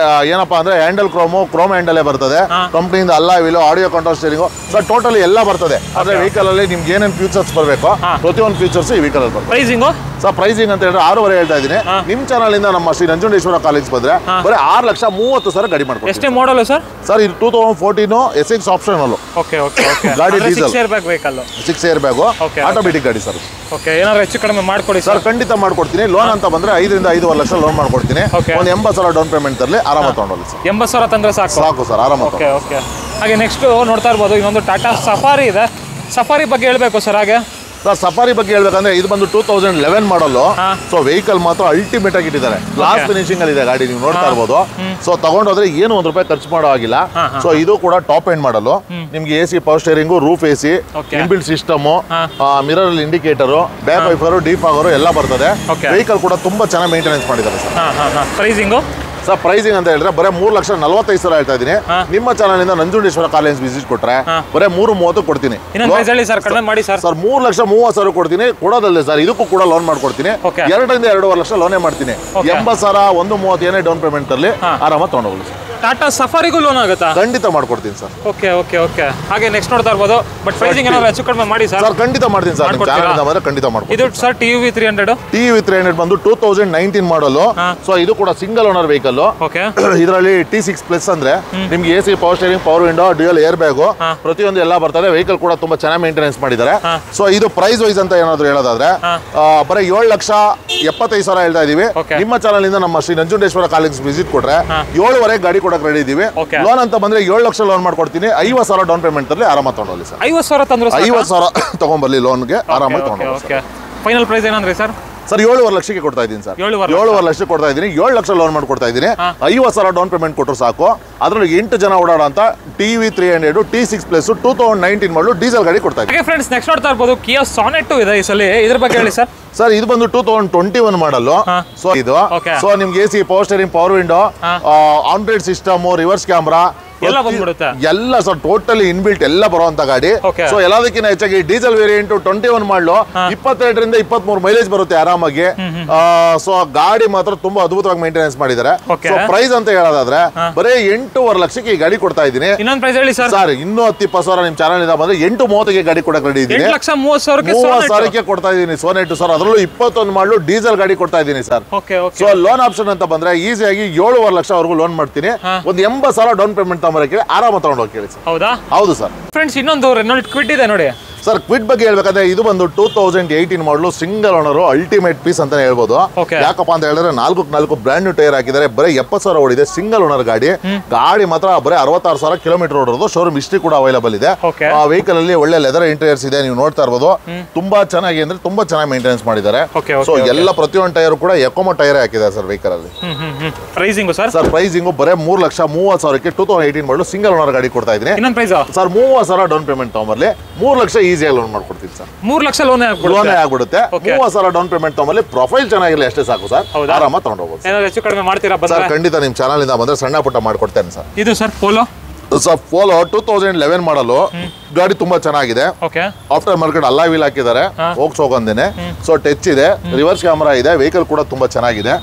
[SPEAKER 1] ಏನಪ್ಪಾ ಅಂದ್ರೆ ಹ್ಯಾಂಡಲ್ ಕ್ರೋಮ್ ಹ್ಯಾಂಡಲ್ ಬರ್ತದೆ. ಕಂಪ್ನಿಯಿಂದ alloy wheel, audio control steering sir, totally ಎಲ್ಲ ಬರ್ತದೆ. ಆದ್ರೆ ವೆಹಿಕಲ್ ಅಲ್ಲಿ ನಿಮ್ಗೆ ಏನೇನು ಫೀಚರ್ಸ್ ಬರಬೇಕು ಪ್ರತಿಯೊಂದು ಫೀಚರ್ಸ್ ಈ ವೆಹಿಕಲ್ ಅಲ್ಲಿ ಬರ್ತದೆ.
[SPEAKER 2] ಪ್ರೈಸಿಂಗ್
[SPEAKER 1] ಸರ್ ಪ್ರೈಸಿಂಗ್ ಅಂತ ಹೇಳಿದ್ರೆ 6,500 ಹೇಳ್ತಾ ಇದೀನಿ. ನಿಮ್ ಚಾನಲ್ ಇಂದ ನಮ್ಮ ಶ್ರೀ ನಂಜುಂಡೇಶ್ವರ ಕಾರ್ಲಿಂಗ್ಸ್ ಬಂದ್ರೆ ಬರೀ 6,30,000 ಗಾಡಿ ಮಾಡ್ಕೊಡ್ತೀವಿ.
[SPEAKER 2] ಎಷ್ಟೇ ಮಾಡಲ್ ಸರ್?
[SPEAKER 1] ಸರ್ ಇದು 2014 SX ಆಪ್ಷನಲ್ ಗಾಡಿ, diesel,
[SPEAKER 2] 6 air bag vehicle,
[SPEAKER 1] 6 air bag, automatic ಗಾಡಿ ಸರ್.
[SPEAKER 2] ಓಕೆ, ಏನಾದ್ರು ಹೆಚ್ಚು ಕಡಿಮೆ ಮಾಡ್ಕೊಡಿ
[SPEAKER 1] ಸರ್. ಖಂಡಿತ ಮಾಡ್ಕೊಡ್ತೀನಿ. ಲೋನ್ ಅಂತ ಬಂದ್ರೆ 5,000 5.5 ಲಕ್ಷ ಲೋನ್ ಮಾಡ್ಕೊಡ್ತೀನಿ. ಒಂದು 80,000 ಡೌನ್ ಪೇಮೆಂಟ್ ತರಲಿ, ಆರಾಮ ತಗೊಂಡೋಗಿ ಸರ್.
[SPEAKER 2] 80,000 ತಂದ್ರೆ ಸಾಕು
[SPEAKER 1] ಸರ್, ಆರಾಮ.
[SPEAKER 2] Okay okay. ಹಾಗೆ ನೆಕ್ಸ್ಟ್ ನೋಡ್ತಾ ಇರ್ಬೋದು ಇನ್ನೊಂದು ಟಾಟಾ ಸಫಾರಿ ಇದೆ. ಸಫಾರಿ ಬಗ್ಗೆ ಹೇಳ್ಬೇಕು ಸರ್. ಹಾಗೆ
[SPEAKER 1] ಸರ್ ಸಫಾರಿ ಬಗ್ಗೆ ಹೇಳ್ಬೇಕಂದ್ರೆ ಇದು ಬಂದು 2011 ಮಾಡಲು. ಸೊ ವೆಹಿಕಲ್ ಮಾತ್ರ ಅಲ್ಟಿಮೇಟ್ ಆಗಿ ಇಟ್ಟಿದ್ದಾರೆ. ಗ್ಲಾಸ್ ಫಿನಿಶಿಂಗ್ ಅಲ್ಲಿ ಇದೆ ಗಾಡಿ, ನೀವು ನೋಡ್ತಾ ಇರ್ಬೋದು. ಸೊ ತಗೊಂಡೋದ್ರೆ ಏನು ₹1 ಖರ್ಚು ಮಾಡೋ ಆಗಿಲ್ಲ. ಸೊ ಇದು ಕೂಡ ಟಾಪ್ ಎಂಡ್ ಮಾಡಲು. ನಿಮ್ಗೆ AC power steering, roof AC, inbuilt system, mirror indicator, back wiper, defogger ಎಲ್ಲ ಬರ್ತದೆ. ವೆಹಿಕಲ್ ಕೂಡ ತುಂಬಾ ಚೆನ್ನಾಗಿ ಮೇಂಟೆನೆನ್ಸ್ ಮಾಡಿದ್ದಾರೆ ಸರ್.
[SPEAKER 2] ಪ್ರೈಸಿಂಗು
[SPEAKER 1] ಸರ್ ಪ್ರೈಸಿಂಗ್ ಅಂತ ಹೇಳಿದ್ರೆ ಬರೀ 3,45,000 ಹೇಳ್ತಾ ಇದೀನಿ. ನಿಮ್ಮ ಚಾನಲ್ ಇಂದ ನಂಜುಂಡೇಶ್ವರ ಕಾಲೇಜ್ ವಿಸಿಟ್ ಕೊಟ್ರೆ ಬರೀ 3,30 ಕೊಡ್ತೀನಿ
[SPEAKER 2] ಸರ್. ಕಡಿಮೆ ಮಾಡಿ ಸರ್.
[SPEAKER 1] ಸರ್ 3,30,000 ಕೊಡ್ತೀನಿ. ಕೊಡೋದಲ್ಲೇ ಸರ್ ಇದಕ್ಕೂ ಕೂಡ ಲೋನ್ ಮಾಡ್ಕೊಡ್ತೀನಿ. 2 ರಿಂದ 2.5 ಲಕ್ಷ ಲೋನೇ ಮಾಡ್ತೀನಿ. 80,000 130 ಏನೇ ಡೌನ್ ಪೇಮೆಂಟ್ ಅಲ್ಲಿ ಆರಾಮಾಗಿ ತಗೊಂಡೋಗ್ಲಿ ಸರ್.
[SPEAKER 2] ಟಾಟಾ ಸಫಾರಿಗೂ ಲೋನ್ ಆಗುತ್ತಾ?
[SPEAKER 1] ಖಂಡಿತ ಮಾಡ್ಕೊಡ್ತೀನಿ ಸರ್.
[SPEAKER 2] Okay okay okay. ಹಾಗೆ ನೆಕ್ಸ್ಟ್ ನೋಡ್ತಾ ಇರ್ಬೋದು. ಬಟ್ ಪ್ರೈಸಿಂಗ್ ಏನಾದ್ರು ಹೆಚ್ಚು ಕಡಿಮೆ ಮಾಡಿ ಸರ್.
[SPEAKER 1] ಸರ್ ಖಂಡಿತ ಮಾಡ್ತೀನಿ ಸರ್. ನಿಮ್ಮ ಚಾನಲ್ ಇಂದ ಬಂದ್ರೆ ಖಂಡಿತ ಮಾಡ್ಕೊಡ್ತೀನಿ.
[SPEAKER 2] ಇದು ಸರ್ TUV 300.
[SPEAKER 1] TUV 300 ಬಂದು 2019 ಮಾಡಲು. ಸೊ ಇದು ಕೂಡ ಸಿಂಗಲ್ ಓನರ್ ವೆಹಿಕಲ್.
[SPEAKER 2] ಓಕೆ.
[SPEAKER 1] ಇದರಲ್ಲಿ T6 ಪ್ಲಸ್ ಅಂದ್ರೆ ನಿಮ್ಗೆ AC, power steering, power window, dual air bag ಪ್ರತಿಯೊಂದು ಎಲ್ಲ ಬರ್ತದೆ. ವೆಹಿಕಲ್ ಕೂಡ ತುಂಬಾ ಚೆನ್ನಾಗಿ ಮೇಂಟೆನೆನ್ಸ್ ಮಾಡಿದ್ದಾರೆ. ಸೊ ಇದು ಪ್ರೈಸ್ ವೈಸ್ ಅಂತ ಏನಾದ್ರು ಹೇಳೋದಾದ್ರೆ ಬರೀ 7,75,000 ಹೇಳ್ತಾ ಇದೀವಿ. ನಿಮ್ಮ ಚಾನಲ್ ಇಂದ ನಮ್ಮ ಶ್ರೀ ನಂಜುಂಡೇಶ್ವರ ಕಾಲೇಜ್ ವಿಸಿಟ್ ಕೊಟ್ರೆ 7,500 ಗಾಡಿ ಕೊಡಕ್ ರೆಡಿ ಇದೀವಿ. ಲೋನ್ ಅಂತ ಬಂದ್ರೆ 7 ಲಕ್ಷ ಲೋನ್ ಮಾಡ್ಕೊಡ್ತೀನಿ. 50,000 ಡೌನ್ ಪೇಮೆಂಟ್ ಅಲ್ಲಿ ಆರಾಮಾಗಿ ತಗೊಂಡೋಗ್ಲಿ ಸರ್.
[SPEAKER 2] 50,000 ತಂದ್ರು
[SPEAKER 1] 50,000 ತಗೊಂಡ್ಬರ್ಲಿ ಲೋನ್ಗೆ ಆರಾಮಾಗಿ ತಗೊಂಡೋಗ್ಲಿ.
[SPEAKER 2] ಫೈನಲ್ ಪ್ರೈಸ್ ಏನಂದ್ರೆ ಸರ್?
[SPEAKER 1] ಸರ್ 7.5 ಲಕ್ಷಕ್ಕೆ ಕೊಡ್ತಾ ಇದ್ದೀನಿ ಸರ್. 7.5 ಲಕ್ಷಕ್ಕೆ ಕೊಡ್ತಾ ಇದ್ದೀನಿ. 7 ಲಕ್ಷ ಲೋನ್ ಮಾಡ್ಕೊಡ್ತಾ ಇದ್ದೀನಿ. 50,000 ಡೌನ್ ಪೇಮೆಂಟ್ ಕೊಟ್ಟರು ಸಾಕು. ಅದರಲ್ಲಿ 8 ಜನ ಓಡಾಡೋ ಅಂತ TUV 300 T6 ಪ್ಲಸ್ 2019 ಮಾಡಲು ಡೀಸೆಲ್ ಗಾಡಿ ಕೊಡ್ತಾ ಇದ್ದೀನಿ.
[SPEAKER 2] ಫ್ರೆಂಡ್ಸ್ ನೆಕ್ಸ್ಟ್ ನೋಡ್ತಾ ಇರ್ಬೋದು ಕಿಯಾ ಸಾನೆಟ್ ಇದೆ ಈ ಸಲ. ಇದ್ರ ಬಗ್ಗೆ ಹೇಳಿ ಸರ್.
[SPEAKER 1] ಸರ್ ಇದು ಬಂದು 2021 ಮಾಡಲು. ಸೊ ಇದು ಸೊ ನಿಮ್ಗೆ AC, power steering, power window, Android system, reverse camera
[SPEAKER 2] ಎಲ್ಲ ಬಂದ್ಬಿಡುತ್ತೆ.
[SPEAKER 1] ಎಲ್ಲ ಸರ್ ಟೋಟಲಿ ಇನ್ಬಿಲ್ಟ್ ಎಲ್ಲ ಬರುವಂತ ಗಾಡಿ. ಸೊ ಎಲ್ಲದಕ್ಕಿಂತ ಹೆಚ್ಚಾಗಿ ಡೀಸೆಲ್ ವೇರಿಯಂಟ್ 21 ಮಾಡಲು 22 ರಿಂದ 23 ಮೈಲೇಜ್ ಬರುತ್ತೆ ಆರಾಮಾಗಿ. ಸೊ ಗಾಡಿ ಮಾತ್ರ ತುಂಬಾ ಅದ್ಭುತವಾಗಿ ಮೇಂಟೆನೆನ್ಸ್ ಮಾಡಿದ್ದಾರೆ. ಸೊ ಪ್ರೈಸ್ ಅಂತ ಹೇಳೋದಾದ್ರೆ ಬರೀ 8.5 ಲಕ್ಷಕ್ಕೆ ಈ ಗಾಡಿ ಕೊಡ್ತಾ ಇದ್ದೀನಿ.
[SPEAKER 2] ಇನ್ನೊಂದು ಪ್ರೈಸ್ ಹೇಳಿ ಸರ್.
[SPEAKER 1] ಸರ್ ಇನ್ನೂ 10-20,000 ನಿಮ್ ಚಾನಲ್ ಇಂದ ಬಂದ್ರೆ 8.30ಗೆ ಗಾಡಿ ಕೊಡಕ್ ರೆಡಿ ಇದ್ದೀನಿ.
[SPEAKER 2] 8,30,000ಕ್ಕೆ
[SPEAKER 1] ಕೊಡ್ತಾ ಇದ್ದೀನಿ ಸೋನೆಟ್ ಸರ್. ಅದರಲ್ಲೂ 21 ಮಾಡಲು ಡೀಸೆಲ್ ಗಾಡಿ ಕೊಡ್ತಾ ಇದ್ದೀನಿ ಸರ್. ಸೊ ಲೋನ್ ಆಪ್ಷನ್ ಅಂತ ಬಂದ್ರೆ ಈಸಿಯಾಗಿ 7.5 ಲಕ್ಷವರೆಗೂ ಲೋನ್ ಮಾಡ್ತೀನಿ. ಒಂದು 80,000 ಡೌನ್ ಪೇಮೆಂಟ್ ಆರಾಮ ತಗೊಂಡು ಹೋಗಿ ಕೇಳಿ ಸರ್.
[SPEAKER 2] ಹೌದಾ?
[SPEAKER 1] ಹೌದು ಸರ್.
[SPEAKER 2] ಫ್ರೆಂಡ್ಸ್ ಇನ್ನೊಂದು ರೆನಾಲ್ಟ್ ಕ್ವಿಡ್ ಇದೆ ನೋಡಿ
[SPEAKER 1] ಸರ್. ಕ್ವಿಡ್ ಬಗ್ಗೆ ಹೇಳ್ಬೇಕಂದ್ರೆ ಇದು ಬಂದು 2018 ಮಾಡಲು ಸಿಂಗಲ್ ಓನರ್ ಅಲ್ಟಿಮೇಟ್ ಪೀಸ್ ಅಂತಾನೆ ಹೇಳ್ಬೋದು. ಯಾಕಪ್ಪ ಅಂತ ಹೇಳಿದ್ರೆ 4 ಬ್ರ್ಯಾಂಡ್ ನ್ಯೂ ಟೈರ್ ಹಾಕಿದ್ದಾರೆ. ಬರೀ 70,000 ಓಡಿದೆ. ಸಿಂಗಲ್ ಓನರ್ ಗಾಡಿ. ಗಾಡಿ ಮಾತ್ರ ಬರೀ 66,000 ಕಿಲೋಮೀಟರ್ ಓಡಿರೋದು. ಶೋರೂಮ್ ಹಿಸ್ಟ್ರಿ ಕೂಡ ಅವೈಲೇಬಲ್ ಇದೆ. ಆ ವೆಹಿಕಲ್ ಅಲ್ಲಿ ಒಳ್ಳೆ ಲೆದರ್ ಇಂಟೀರಿಯರ್ಸ್ ಇದೆ. ನೀವು ನೋಡ್ತಾ ಇರ್ಬೋದು. ತುಂಬಾ ಚೆನ್ನಾಗಿ ಅಂದ್ರೆ ತುಂಬಾ ಚೆನ್ನಾಗಿ ಮೇಂಟೆನೆನ್ಸ್ ಮಾಡಿದ್ದಾರೆ. ಸೊ ಎಲ್ಲ ಪ್ರತಿಯೊಂದು ಟೈರ್ ಕೂಡ ಎಕೋಮೋ ಟೈರ್ ಹಾಕಿದ್ದಾರೆ ಸರ್ ವೆಹಿಕಲ್ ಅಲ್ಲಿ.
[SPEAKER 2] ಪ್ರೈಸಿಂಗ್
[SPEAKER 1] ಸರ್ ಪ್ರೈಸಿಂಗ್ ಬರೀ 3,30,000ಕ್ಕೆ 2018 ಮಾಡಲು ಸಿಂಗಲ್ ಓನರ್ ಗಾಡಿ ಕೊಡ್ತಾ ಇದ್ದೀನಿ. ಸರ್ 30,000 ಡೌನ್ ಪೇಮೆಂಟ್ ತಗೊಂಬರ್ಲಿ 3 ಲಕ್ಷ ಈಸಿಯಾಗಿ ಲೋನ್ ಮಾಡ್ಕೊಡ್ತೀನಿ ಸರ್.
[SPEAKER 2] 3 ಲಕ್ಷ ಲೋನ್
[SPEAKER 1] ಆಗ್ಬಿಡುತ್ತೆ. 30,000 ಡೌನ್ ಪೇಮೆಂಟ್ ತಗೊಂಬರ್ಲಿ. ಪ್ರೊಫೈಲ್ ಚೆನ್ನಾಗಿರಲಿ ಅಷ್ಟೇ ಸಾಕು ಸರ್. ಆರಾಮ ತಗೊಂಡೋಗ್ಬೋದು.
[SPEAKER 2] ಹೆಚ್ಚು ಕಡಿಮೆ ಮಾಡ್ತೀರಾ
[SPEAKER 1] ಸರ್? ಖಂಡಿತ ನಿಮ್ ಚಾನಲ್ ಇಂದ ಬಂದ್ರೆ ಸಣ್ಣ ಪುಟ್ಟ ಮಾಡ್ಕೊಡ್ತೇನೆ ಸರ್.
[SPEAKER 2] ಇದು ಸರ್ ಪೋಲೋ.
[SPEAKER 1] ಸರ್ ಪೋಲೋ 2011 ಮಾಡಲು ಗಾಡಿ ತುಂಬಾ ಚೆನ್ನಾಗಿದೆ. ಆಫ್ಟರ್ ಮಾರ್ಕೆಟ್ ಅಲ್ಲಾ ವೀಲ್ ಹಾಕಿದ್ದಾರೆ. ಹೋಗ್ಸ್ ಹೋಗಂದೇನೆ. ಸೊ ಟಚ್ ಇದೆ, ರಿವರ್ಸ್ ಕ್ಯಾಮರಾ ಇದೆ. ವೆಹಿಕಲ್ ಕೂಡ ತುಂಬಾ ಚೆನ್ನಾಗಿದೆ.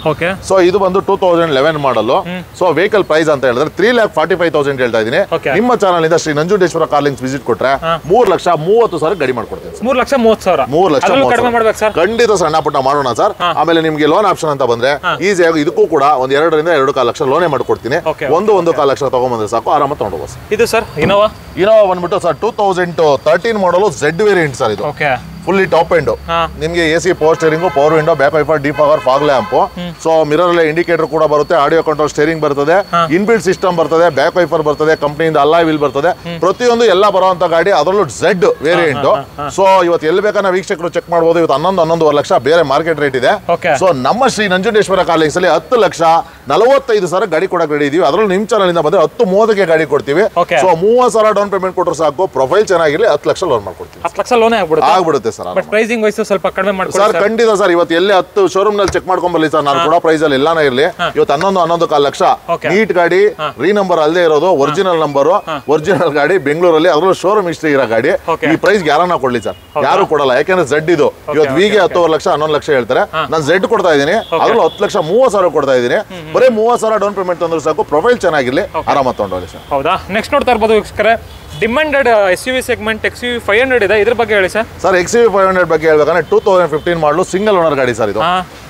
[SPEAKER 1] ಸೊ ಇದು ಬಂದು 2011 ಮಾಡಲು. ಸೊ ವೆಹಿಕಲ್ ಪ್ರೈಸ್ ಅಂತ ಹೇಳಿದ್ರೆ 3,45,000 ಹೇಳ್ತಾ ಇದೀನಿ. ನಿಮ್ಮ ಚಾನಲ್ ಇಂದ ಶ್ರೀ ನಂಜುಂಡೇಶ್ವರ ಕಾರ್ಲಿಂಗ್ಸ್ ವಿಸಿಟ್ ಕೊಟ್ರೆ 3,30,000 ಗಾಡಿ ಮಾಡ್ಕೊಡ್ತೀನಿ.
[SPEAKER 2] 3,30,000
[SPEAKER 1] ಖಂಡಿತ ಸಣ್ಣ ಪುಟ್ಟ ಮಾಡೋಣ ಸರ್. ಆಮೇಲೆ ನಿಮ್ಗೆ ಲೋನ್ ಆಪ್ಷನ್ ಅಂತ ಬಂದ್ರೆ ಈಸಿಯಾಗಿ ಇದಕ್ಕೂ ಕೂಡ ಒಂದು 2 ರಿಂದ 2.5 ಲಕ್ಷ ಲೋನೇ ಮಾಡ್ಕೊಡ್ತೀನಿ. 1.25 ಲಕ್ಷ ತಗೊಂಡ್ಬಂದ್ರೆ ಸಾಕು. ಆರಾಮ ತಗೊಂಡು
[SPEAKER 2] ಇದು ಸರ್ ಇನೋವಾ
[SPEAKER 1] ಬಂದ್ಬಿಟ್ಟು ಸರ್ 2013 ಮಾಡಲು Z ವೇರಿಯಂಟ್ ಸರ್. ಇದು ಫುಲ್ಲಿ ಟಾಪ್ ಎಂಡ್. ನಿಮ್ಗೆ AC, power steering, power window, back wiper, defogger, fog lamp. So mirror ಅಲ್ಲಿ ಇಂಡಿಕೇಟರ್ ಕೂಡ ಬರುತ್ತೆ. ಆಡಿಯೋ ಕಂಟ್ರೋಲ್ ಸ್ಟೇರಿಂಗ್ ಬರ್ತದೆ. ಇನ್ಬಿಲ್ಟ್ ಸಿಸ್ಟಮ್ ಬರ್ತದೆ. ಬ್ಯಾಕ್ ವೈಫರ್ ಬರ್ತದೆ. ಕಂಪನಿಯಿಂದ ಅಲ್ಲಾ ವೀಲ್ ಬರ್ತದೆ. ಪ್ರತಿಯೊಂದು ಎಲ್ಲ ಬರುವಂತ ಗಾಡಿ. ಅದರಲ್ಲೂ Z ವೇರಿಯಂಟ್. ಸೊ ಇವತ್ತು ಎಲ್ಲಿ ಬೇಕಾದ್ರೆ ವೀಕ್ಷಕರು ಚೆಕ್ ಮಾಡಬಹುದು. ಇವತ್ತು 11.5 ಲಕ್ಷ ಬೇರೆ ಮಾರ್ಕೆಟ್ ರೇಟ್ ಇದೆ. ಸೊ ನಮ್ಮ ಶ್ರೀ ನಂಜುಂಡೇಶ್ವರ ಕಾಲೇಜ್ ಅಲ್ಲಿ 10,45,000 ಗಾಡಿ ಕೊಡಕ್ ರೆಡಿ ಇದೀವಿ. ಅದರಲ್ಲೂ ನಿಮ್ ಚಾನಲ್ ಇಂದ ಬಂದ್ರೆ 10.30ಗೆ ಗಾಡಿ ಕೊಡ್ತೀವಿ. ಸೊ 30,000 ಡೌನ್ ಪೇಮೆಂಟ್ ಕೊಟ್ಟರು ಸಾಕು. ಪ್ರೊಫೈಲ್ ಚೆನ್ನಾಗಿರಲಿ 10 ಲಕ್ಷ ಲೋನ್ ಮಾಡ್ಕೊಡ್ತೀವಿ.
[SPEAKER 2] 10 ಲಕ್ಷ ಲೋನ್ ಆಗ್ಬಿಡುತ್ತೆ
[SPEAKER 1] ಸರ್.
[SPEAKER 2] ಪ್ರೈಸಿಂಗ್ ವೈಸ್ ಸ್ವಲ್ಪ ಕಡಿಮೆ ಮಾಡ್ಕೊಳ್ಳಿ
[SPEAKER 1] ಸರ್. ಖಂಡಿತ ಸರ್. ಇವತ್ತು ಎಲ್ಲಿ 10 ಶೋರೂಮ್ ನಲ್ಲಿ ಚೆಕ್ ಮಾಡ್ಕೊಂಡ್ ಬರ್ಲಿ ಸರ್. ನಾನು ಕೂಡ ಪ್ರೈಸ್ ಅಲ್ಲಿ ಎಲ್ಲಾನೇ ಇರ್ಲಿ. ಇವತ್ತು 11.5 ಲಕ್ಷ ನೀಟ್ ಗಾಡಿ. ರೀ ನಂಬರ್ ಅಲ್ಲದೆ ಇರೋದು. ಒರಿಜಿನಲ್ ನಂಬರ್, ಒರಿಜಿನಲ್ ಗಾಡಿ. ಬೆಂಗಳೂರಲ್ಲಿ ಅದರಲ್ಲೂ ಶೋರೂಮ್ ಹಿಸ್ಟ್ರಿ ಇರೋ ಗಾಡಿ. ಈ ಪ್ರೈಸ್ ಯಾರನ್ನ ಕೊಡ್ಲಿ ಸರ್? ಯಾರು ಕೊಡಲ್ಲ. ಯಾಕಂದ್ರೆ Z ಇದು. ಇವತ್ತು ವಿಗೆ 10 ಲಕ್ಷ 11 ಲಕ್ಷ ಹೇಳ್ತಾರೆ. ನಾನು Z ಕೊಡ್ತಾ ಇದ್ದೀನಿ. ಅದ್ರಲ್ಲಿ 10,30,000 ಕೊಡ್ತಾ ಇದ್ದೀನಿ. ಬರೀ 30,000 ಡೌನ್ ಪೇಮೆಂಟ್ ತಂದ್ರೆ ಸಾಕು. ಪ್ರೊಫೈಲ್ ಚೆನ್ನಾಗಿರ್ಲಿ. ಆರಾಮ ತಗೊಂಡೋಗಿ ಸರ್.
[SPEAKER 2] ಹೌದಾ? ನೆಕ್ಸ್ಟ್ ನೋಡ್ತಾ ಇರ್ಬೋದು ವೀಕ್ಷಕರೇ. ಡಿಮ್ಯಾಂಡೆಡ್ SUV ಸೆಗ್ಮೆಂಟ್ XUV 500 ಇದೆ. ಇದ್ರ ಬಗ್ಗೆ ಹೇಳಿ ಸರ್.
[SPEAKER 1] ಸರ್ XUV 500 ಬಗ್ಗೆ ಹೇಳ್ಬೇಕಂದ್ರೆ 2015 ಮಾಡಲು ಸಿಂಗಲ್ ಓನರ್ ಗಾಡಿ ಸರ್ ಇದು.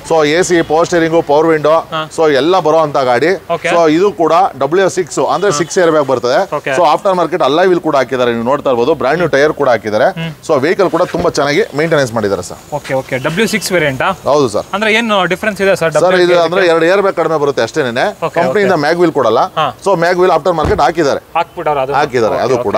[SPEAKER 1] So AC, power steering, power window. So ಎಲ್ಲ ಬರುವಂತ ಗಾಡಿ. ಸೊ ಇದು ಕೂಡ W6 ಅಂದ್ರೆ 6 ಏರ್ ಬ್ಯಾಗ್ ಬರ್ತದೆ. ಸೊ ಆಫ್ಟರ್ ಮಾರ್ಕೆಟ್ ಅಲ್ಲಾ ವೀಲ್ ಕೂಡ ಹಾಕಿದ್ದಾರೆ. ನೀವು ನೋಡ್ತಾ ಇರ್ಬೋದು. ಬ್ರ್ಯಾಂಡ್ ನ್ಯೂ ಟೈರ್ ಕೂಡ ಹಾಕಿದ್ದಾರೆ. ಸೊ ವೆಹಿಕಲ್ ಕೂಡ ತುಂಬಾ ಚೆನ್ನಾಗಿ ಮೇಂಟೆನೆನ್ಸ್ ಮಾಡಿದ್ದಾರೆ ಸರ್.
[SPEAKER 2] W6 variant.
[SPEAKER 1] ಹೌದು ಸರ್.
[SPEAKER 2] ಅಂದ್ರೆ ಏನು ಡಿಫರೆನ್ಸ್ ಇದೆ ಸರ್?
[SPEAKER 1] ಸರ್ ಇದು ಅಂದ್ರೆ 2 ಏರ್ ಬ್ಯಾಗ್ ಕಡಿಮೆ ಬರುತ್ತೆ ಅಷ್ಟೇನೆ. ಕಂಪನಿಯಿಂದ ಮ್ಯಾಗ್ ವೀಲ್ ಕೊಡಲ್ಲ. So mag wheel after market ಹಾಕಿದ್ದಾರೆ. ಅದು ಕೂಡ.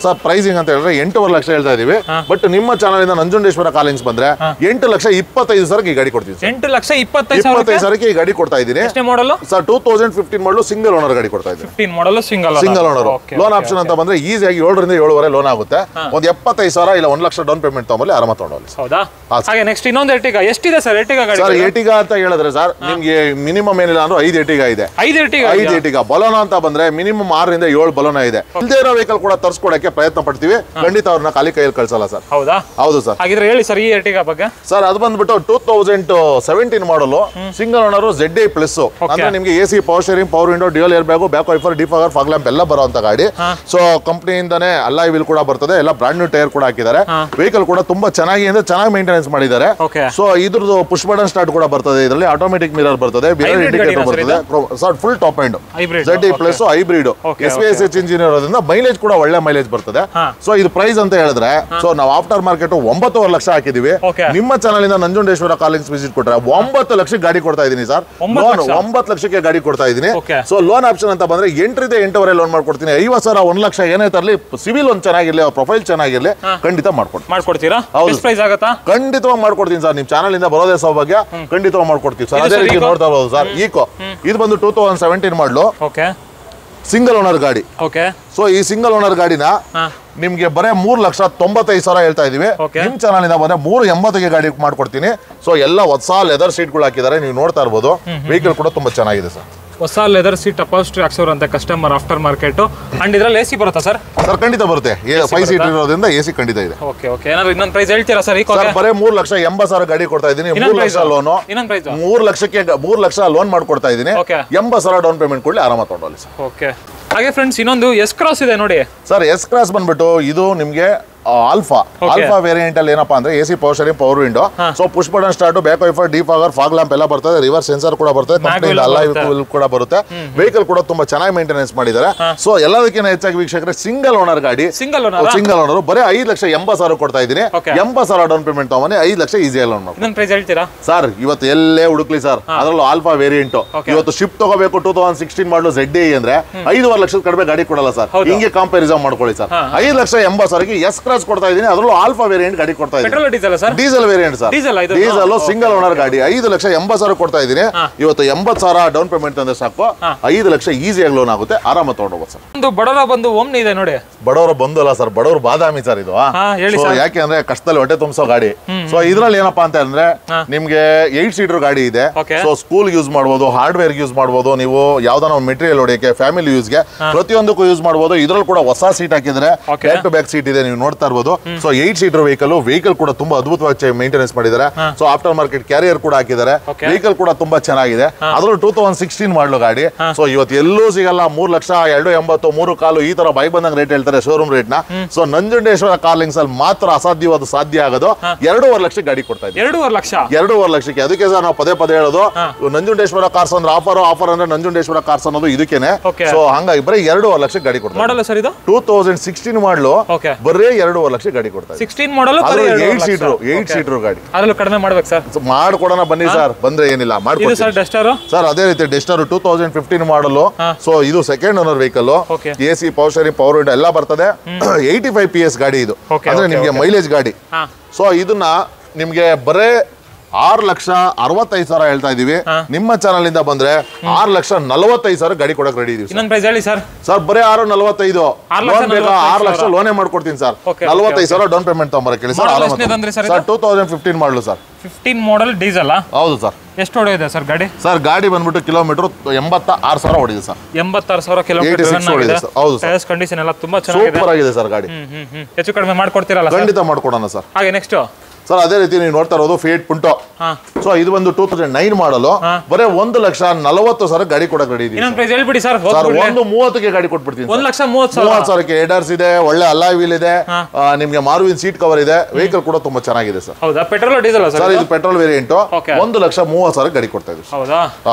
[SPEAKER 1] ಸರ್ ಪ್ರೈಸಿಂಗ್ ಅಂತ ಹೇಳಿದ್ರೆ 8.5 ಲಕ್ಷ ಹೇಳ್ತಾ ಇದೀವಿ. ಬಟ್ ನಿಮ್ಮ ಚಾನಲ್ ಇಂದ ನಂಜುಂಡೇಶ್ವರ ಕಾಲೇಜ್ ಬಂದ್ರೆ 8,25,000 ಈ ಗಾಡಿ ಕೊಡ್ತೀವಿ ಕೊಡ್ತೀನಿ.
[SPEAKER 2] 8,25,000
[SPEAKER 1] ಈ ಗಾಡಿ ಕೊಡ್ತಾ ಇದ್ದೀನಿ.
[SPEAKER 2] ಎಷ್ಟನೇ ಮಾಡಲ್
[SPEAKER 1] ಸರ್? 2015 ಮಾಡಲು ಸಿಂಗಲ್ ಓನರ್ ಗಾಡಿ ಕೊಡ್ತಾ ಇದ್ದೀನಿ.
[SPEAKER 2] 15 model single
[SPEAKER 1] owner. Loan option ಅಂತ ಬಂದ್ರೆ ಈಸಿಯಾಗಿ 7 ರಿಂದ 7.5 ಲೋನ್ ಆಗುತ್ತೆ. ಒಂದು 75,000 ಇಲ್ಲ 1 ಲಕ್ಷ ಡೌನ್ ಪೇಮೆಂಟ್ ತಗೊಂಬಲ್ಲಿ ಆರಾಮ ತಗೊಂಡೋಗಿ.
[SPEAKER 2] ಹೌದಾ? ಹಾಗೆ ನೆಕ್ಸ್ಟ್ ಇನ್ನೊಂದು ಎರ್ಟಿಗಾ ಎಷ್ಟಿದೆ ಸರ್? ಎರ್ಟಿಗಾ ಗಾಡಿ
[SPEAKER 1] ಸರ್ ಎರ್ಟಿಗಾ ಅಂತ ಹೇಳಿದ್ರೆ ಸರ್ ನಿಮ್ಗೆ ಮಿನಿಮಮ್ ಏನಿಲ್ಲ ಅಂದ್ರೆ 5 ಎರ್ಟಿಗಾ ಇದೆ.
[SPEAKER 2] 5
[SPEAKER 1] ಎರ್ಟಿಗಾ. ಬಲೋನಾ ಅಂತ ಬಂದ್ರೆ ಮಿನಿಮಮ್ 6 ರಿಂದ 7 ಬಲೋನಾ ಇದೆ. ಇಲ್ಲದೇ ಇರೋ ವೆಹಿಕಲ್ ಕೂಡ ತರಿಸ್ಕೊಡಕ್ಕೆ ಪ್ರಯತ್ನ ಪಡ್ತೀವಿ. ಖಂಡಿತ ಅವ್ರನ್ನ ಖಾಲಿ ಕೈಯಲ್ಲಿ ಕಳ್ಸಲ್ಲ ಸರ್.
[SPEAKER 2] ಹೌದಾ?
[SPEAKER 1] ಹೌದು ಸರ್.
[SPEAKER 2] ಹಾಗಿದ್ರೆ ಹೇಳಿ ಸರ್ ಈ ಎರ್ಟಿಗಾ ಬಗ್ಗೆ.
[SPEAKER 1] ಸರ್ ಅದು ಬಂದ್ಬಿಟ್ಟು 2017 ಮಾಡಲು ಸಿಂಗಲ್ ಓನರ್ ZA ಪ್ಲಸ್ ಅಂದ್ರೆ ನಿಮ್ಗೆ AC, power steering, power window, dual air bag, back wiper, defogger, fog lamp ಎಲ್ಲ ಬರುವಂತ ಗಾಡಿ. ಸೊ ಕಂಪನಿಯಿಂದಾನೇ ಅಲಾಯ್ ವೀಲ್ ಕೂಡ ಬರ್ತದೆ. ಎಲ್ಲ ಬ್ರಾಂಡ್ ನ್ಯೂ ಟೈರ್ ಕೂಡ ಹಾಕಿದ್ದಾರೆ. ವೆಹಿಕಲ್ ಕೂಡ ತುಂಬಾ ಚೆನ್ನಾಗಿ ಮೇಂಟೆನೆನ್ಸ್ ಮಾಡಿದ್ದಾರೆ. ಸೊ ಇದ್ರದ್ದು ಪುಷ್ ಬಟನ್ ಸ್ಟಾರ್ಟ್ ಕೂಡ ಬರ್ತದೆ. ಇದರಲ್ಲಿ ಆಟೋಮೆಟಿಕ್ ಮಿರರ್ ಬರ್ತದೆ, ಮಿರರ್ ಇಂಡಿಕೇಟರ್ ಬರ್ತದೆ. Sir full top end ZA plus hybrid SVSH engine ಇರೋದ್ರಿಂದ ಮೈಲೇಜ್ ಕೂಡ ಒಳ್ಳೆ ಮೈಲೇಜ್ ಬರ್ತದೆ. ಸೊ ಇದು ಪ್ರೈಸ್ ಅಂತ ಹೇಳಿದ್ರೆ ಸೊ ನಾವು ಆಫ್ಟರ್ ಮಾರ್ಕೆಟ್ 9.5 ಲಕ್ಷ ಹಾಕಿದೀವಿ. ನಿಮ್ಮ ಚಾನಲ್ ಇಂದ ನಂಜುಂಡೇಶ್ವರ ಕಾರ್ಲಿಂಗ್ಸ್ ವಿಸಿಟ್ ಕೊಟ್ರೆ 9 ಲಕ್ಷ ಗಾಡಿ ಕೊಡ್ತಾ ಇದೀನಿ ಸರ್. ಲೋನ್ 9 ಲಕ್ಷಕ್ಕೆ ಗಾಡಿ ಕೊಡ್ತಾ ಇದೀನಿ. ಸೊ ಲೋನ್ ಆಪ್ಷನ್ ಅಂತ ಬಂದ್ರೆ 8.5 ಲೋನ್ ಮಾಡ್ಕೊಡ್ತೀನಿ. 50,000 1 ಲಕ್ಷ ಏನೇ ತರಲಿ, ಸಿವಿಲ್ ಒಂದು ಚೆನ್ನಾಗಿರ್ಲಿ, ಪ್ರೊಫೈಲ್ ಚೆನ್ನಾಗಿರ್ಲಿ, ಖಂಡಿತ
[SPEAKER 2] ಮಾಡ್ಕೊಡ್ತೀರಾ?
[SPEAKER 1] ಖಂಡಿತವಾಗಿ ಮಾಡ್ಕೊಡ್ತೀನಿ ಸರ್. ನಿಮ್ ಚಾನಲ್ ಇಂದ ಬರೋದೇ ಸೌಭಾಗ್ಯ. ಖಂಡಿತವಾಗಿ ಮಾಡ್ಕೊಡ್ತೀವಿ ಸರ್. ಅದೇ ರೀತಿ ನೋಡ್ತಾ ಇರೋದು ಸರ್ ಈಕೋ. ಇದು ಬಂದು 2017 ಮಾಡಲು ಸಿಂಗಲ್ ಓನರ್ ಗಾಡಿ. ಸೊ ಈ ಸಿಂಗಲ್ ಓನರ್ ಗಾಡಿನ ನಿಮ್ಗೆ ಬರೇ 3,95,000 ಹೇಳ್ತಾ ಇದೀವಿ. ನಿಮ್ ಚಾನಲ್ ಇಂದ ಬಂದ್ರೆ 380ಗೆ ಗಾಡಿ ಮಾಡ್ಕೊಡ್ತೀನಿ. ಸೊ ಎಲ್ಲ ಹೊಸ ಲೆದರ್ ಸೀಟ್ಗಳು ಹಾಕಿದ್ದಾರೆ, ನೀವು ನೋಡ್ತಾ ಇರ್ಬೋದು. ವೆಹಿಕಲ್ ಕೂಡ ತುಂಬಾ ಚೆನ್ನಾಗಿದೆ ಸರ್.
[SPEAKER 2] ಹೊಸ ಲೆದರ್ ಸೀಟ್ ಅಪಾಸ್ಟ್ರಿ ಹಾಕ್ಸೋರು ಅಂತ ಕಸ್ಟಮರ್ ಆಫ್ಟರ್ ಮಾರ್ಕೆಟ್. ಅಂಡ್ ಇದ್ರಲ್ಲಿ AC ಬರುತ್ತಾ ಸರ್?
[SPEAKER 1] ಸರ್ ಖಂಡಿತ ಬರುತ್ತೆ. 5 ಸೀಟ್ ಇರೋದ್ರಿಂದ AC ಖಂಡಿತ ಇದೆ.
[SPEAKER 2] ಏನಾದ್ರು ಇನ್ನೊಂದು ಪ್ರೈಸ್ ಹೇಳ್ತೀರಾ ಸರ್?
[SPEAKER 1] ಬರೇ 3,80,000 ಗಾಡಿ ಕೊಡ್ತಾ ಇದೀನಿ. 3 ಲಕ್ಷ ಲೋನು. 3 ಲಕ್ಷ ಲೋನ್ ಮಾಡ್ಕೊಡ್ತಾ ಇದೀನಿ. 80,000 ಡೌನ್ ಪೇಮೆಂಟ್ ಕೊಡ್ಲಿ, ಆರಾಮ ತಗೊಂಡೋಗಿ ಸರ್.
[SPEAKER 2] ಓಕೆ. ಹಾಗೆ ಫ್ರೆಂಡ್ಸ್ ಇನ್ನೊಂದು S ಕ್ರಾಸ್ ಇದೆ ನೋಡಿ
[SPEAKER 1] ಸರ್. S ಕ್ರಾಸ್ ಬಂದ್ಬಿಟ್ಟು ಇದು ನಿಮ್ಗೆ ಆಲ್ಫಾ ವೇರಿಯಂಟ್ ಅಲ್ಲಿ ಏನಪ್ಪಾ ಅಂದ್ರೆ AC, power steering, power window, so push button start, back wiper, defogger, fog lamp ಎಲ್ಲ ಬರ್ತದೆ. ರಿವರ್ಸ್ ಸೆನ್ಸರ್ ಕೂಡ ಬರ್ತದೆ. ಕಂಪನಿಯಿಂದ ಅಲಾಯ್ ವೀಲ್ ಕೂಡ ಬರುತ್ತೆ. ವೆಹಿಕಲ್ ಕೂಡ ತುಂಬಾ ಚೆನ್ನಾಗಿ ಮೇಂಟೆನೆನ್ಸ್ ಮಾಡಿದ್ದಾರೆ. ಸೊ ಎಲ್ಲದಕ್ಕಿಂತ ಹೆಚ್ಚಾಗಿ ವೀಕ್ಷಕರೇ ಸಿಂಗಲ್ ಓನರ್ ಗಾಡಿ. ಸಿಂಗಲ್ ಓನರ್ ಬರೀ 5,80,000 ಕೊಡ್ತಾ ಇದೀನಿ. 80,000 ಡೌನ್ ಪೇಮೆಂಟ್ ತಗೊಂಡು 5 ಲಕ್ಷ ಈಸಿ ಲೋನ್
[SPEAKER 2] ಹೇಳ್ತೀರಾ
[SPEAKER 1] ಸರ್? ಇವತ್ತು ಎಲ್ಲೇ ಹುಡುಕ್ಲಿ ಸರ್, ಅದರಲ್ಲೂ ಆಲ್ಫಾ ವೇರಿಯಂಟ್. ಇವತ್ತು ಶಿಫ್ಟ್ ತಗೋಬೇಕು 2016 ಮಾಡಲು ZA ಅಂದ್ರೆ 5.5 ಲಕ್ಷದ ಕಡಿಮೆ ಗಾಡಿ ಕೊಡಲ್ಲ ಸರ್. ಹಿಂಗೆ ಕಂಪ್ಯಾರಿಸನ್ ಮಾಡ್ಕೊಳ್ಳಿ ಸರ್. 5,80,000ಗೆ S ಕ್ರಾಸ್ ಕೊಡ್ತಾ ಇದೀನಿ. ಅದರಲ್ಲೂ ಆಲ್ಫಾ ವೇರಿಯಂಟ್ ಗಾಡಿ ಕೊಡ್ತಾ ಇದೀನಿ. Diesel variant sir. Diesel single owner ಗಾಡಿ 5,80,000 ಕೊಡ್ತಾ ಇದೀನಿ. ಇವತ್ತು 80,000 ಡೌನ್ ಪೇಮೆಂಟ್ ಅಂದ್ರೆ ಸಾಕು, 5 ಲಕ್ಷ ಈಸಿಯಾಗಿ ಲೋನ್ ಆಗುತ್ತೆ, ಆರಾಮ ತಗೊಂಡೋಗ್ಬೋದು ಸರ್.
[SPEAKER 2] ಒಂದು ಬಡವರ ಬಂದು ಓಮ್ನಿ ಇದೆ ನೋಡಿ.
[SPEAKER 1] ಬಡವರ ಬಂದು ಅಲ್ಲ ಸರ್, ಬಡವರು ಬಾದಾಮಿ ಸರ್ ಇದು. ಯಾಕೆ ಅಂದ್ರೆ ಕಷ್ಟದಲ್ಲಿ ಹೊಟ್ಟೆ ತುಂಬಿಸೋ ಗಾಡಿ. ಸೊ ಇದ್ರಲ್ಲಿ ಏನಪ್ಪಾ ಅಂತ ಅಂದ್ರೆ ನಿಮ್ಗೆ 8 ಸೀಟರ್ ಗಾಡಿ ಇದೆ. ಸೊ ಸ್ಕೂಲ್ ಯೂಸ್ ಮಾಡಬಹುದು, ಹಾರ್ಡ್ವೇರ್ ಯೂಸ್ ಮಾಡಬಹುದು, ನೀವು ಯಾವ್ದಾನ ಒಂದು ಮೆಟೀರಿಯಲ್ ಹೊಡೆಯಕ್ಕೆ, ಫ್ಯಾಮಿಲಿ ಯೂಸ್ಗೆ, ಪ್ರತಿಯೊಂದಕ್ಕೂ ಯೂಸ್ ಮಾಡಬಹುದು. ಇದ್ರಲ್ಲಿ ಕೂಡ ಹೊಸ ಸೀಟ್ ಹಾಕಿದ್ರೆ ಬ್ಯಾಕ್ ಟು ಬ್ಯಾಕ್ ಸೀಟ್ ಇದೆ, ನೀವು ನೋಡ್ತಾ ಇರ್ಬೋದು. ಸೊ 8 ಸೀಟರ್ ವೆಹಿಕಲ್ ಕೂಡ ತುಂಬಾ ಅದ್ಭುತವಾಗಿ ಮೇಂಟೆನೆನ್ಸ್ ಮಾಡಿದ್ದಾರೆ. ಸೊ ಆಫ್ಟರ್ ಮಾರ್ಕೆಟ್ ಕ್ಯಾರಿಯರ್ ಕೂಡ ಹಾಕಿದ್ದಾರೆ. ವೆಹಿಕಲ್ ಕೂಡ ತುಂಬಾ ಚೆನ್ನಾಗಿದೆ. ಅದ್ರಲ್ಲಿ 2016 ಮಾಡಲು ಗಾಡಿ. ಸೊ ಇವತ್ತು ಎಲ್ಲೂ ಸಿಗಲ್ಲ. 3 ಲಕ್ಷ 280, 3.25 ಈ ತರ ಬೈಕ್ ಬಂದಂಗ ರೇಟ್ ಹೇಳ್ತಾರೆ ಶೋರೂಮ್ ರೇಟ್ ನ. ಸೊ ನಂಜುಂಡೇಶ್ವರ ಕಾರ್ಲಿಂಗ್ಸ್ ಅಲ್ಲಿ ಮಾತ್ರ ಅಸಾಧ್ಯವಾದ ಸಾಧ್ಯ ಆಗೋದು 2.5 ಲಕ್ಷ ಗಾಡಿ ಕೊಡ್ತಾ ಇದ್ದೀವಿ. 2.5 ಲಕ್ಷಕ್ಕೆ. ಅದಕ್ಕೆ ಸರ್ ನಾವು ಪದೇ ಹೇಳೋದು ನಂಜುಂಡೇಶ್ವರ ಕಾರ್ಸ್ ಅಂದ್ರೆ ಆಫರ್ ಅಂದ್ರೆ ನಂಜುಂಡೇಶ್ವರ ಕಾರ್ಸ್ ಅನ್ನೋದು ಇದಕ್ಕೇನೆ. ಸೊ ಹಂಗಾಗಿ ಬರೀ 2.5 ಲಕ್ಷ ಗಾಡಿ ಕೊಡ್ತಾರೆ. 2016 ಮಾಡಲು ಬರೀ 2.5 ಲಕ್ಷ ಗಾಡಿ ಕೊಡ್ತಾರೆ.
[SPEAKER 2] 16 ಮಾಡಲು
[SPEAKER 1] 8 ಸೀಟರ್ ಗಾಡಿ.
[SPEAKER 2] ಅದರಲ್ಲೂ ಕಡಿಮೆ ಮಾಡ್ಬೇಕು ಸರ್.
[SPEAKER 1] ಮಾಡ್ಕೊಡೋಣ ಬನ್ನಿ ಸರ್, ಬಂದ್ರೆ ಏನಿಲ್ಲ ಮಾಡ್ಕೊಡ್ತೀವಿ ಸರ್. ಅದೇ ರೀತಿ ಡೆಸ್ಟರ್ 2015 ಮಾಡಲು. ಸೊ ಇದು second owner vehicle. AC, power steering, power window ಎಲ್ಲ ಬರ್ತದೆ. 85 PS ಗಾಡಿ ಇದು. ಅಂದ್ರೆ ನಿಮ್ಗೆ ಮೈಲೇಜ್ ಗಾಡಿ. ಸೊ ಇದನ್ನ ನಿಮ್ಗೆ ಬರೇ 6,65,000 ಹೇಳ್ತಾ ಇದೀವಿ. ನಿಮ್ಮ ಚಾನಲ್ ಇಂದ ಬಂದ್ರೆ 6,45,000 ಗಾಡಿ ಕೊಡಕ್ ರೆಡಿ ಇದೀವಿ ಸರ್. ಬರೀ 6,45,000 6 ಲಕ್ಷ ಲೋನೇ ಮಾಡ್ಕೊಡ್ತೀನಿ ಸರ್. 45,000 ಡೌನ್ ಪೇಮೆಂಟ್ ತಗೊಂಬರ ಕೇಳಿ ಸರ್. 2015 ಮಾಡಲು ಸರ್.
[SPEAKER 2] 15 ಮಾಡಲ್ ಡೀಸೆಲ್.
[SPEAKER 1] ಹೌದು ಸರ್.
[SPEAKER 2] ಎಷ್ಟು ಹೊಡೆದಿದೆ ಸರ್ ಗಾಡಿ?
[SPEAKER 1] ಸರ್ ಗಾಡಿ ಬಂದ್ಬಿಟ್ಟು ಕಿಲೋಮೀಟರ್ 86,000 ಹೊಡಿದೆ ಸರ್.
[SPEAKER 2] 86,000 ಕಿಲೋಮೀಟರ್. ಹೌದು ಸರ್. ಕಂಡೀಷನ್ ಎಲ್ಲ ತುಂಬಾ ಚೆನ್ನಾಗಿದೆ,
[SPEAKER 1] ಸೂಪರ್ ಆಗಿದೆ ಸರ್ ಗಾಡಿ.
[SPEAKER 2] ಹೆಚ್ಚು ಕಡಿಮೆ ಮಾಡ್ಕೊಡ್ತೀರಲ್ಲ?
[SPEAKER 1] ಖಂಡಿತ ಮಾಡ್ಕೊಡೋಣ ಸರ್.
[SPEAKER 2] ಹಾಗೆ ನೆಕ್ಸ್ಟ್
[SPEAKER 1] ಸರ್ ಅದೇ ರೀತಿ ನೀವು ನೋಡ್ತಾ ಇರೋದು ಫಿಯಟ್ ಪುಂಟೋ. ಸೊ ಇದು ಒಂದು 2009 ಮಾಡಲು. ಬರೇ 1,40,000 ಗಾಡಿ ಕೊಡಕ್ ರೆಡಿ ಇದೀವಿ. 1,30,000ಗೆ ಗಾಡಿ ಕೊಟ್ಬಿಡ್ತೀನಿ. 1,30,000ಕ್ಕೆ ಹೆಡರ್ಸ್ ಇದೆ, ಒಳ್ಳೆ ಅಲಾಯ್ ವೀಲ್ ಇದೆ, ನಿಮ್ಗೆ ಮಾರುವಿನ್ ಸೀಟ್ ಕವರ್ ಇದೆ. ವೆಹಿಕಲ್ ಕೂಡ ತುಂಬಾ ಚೆನ್ನಾಗಿದೆ ಸರ್.
[SPEAKER 2] ಹೌದಾ? Petrol diesel
[SPEAKER 1] sir? ಇದು ಪೆಟ್ರೋಲ್ ವೇರಿಯಂಟ್. 1,30,000 ಗಾಡಿ ಕೊಡ್ತಾ ಇದೀವಿ.
[SPEAKER 2] ಹೌದಾ?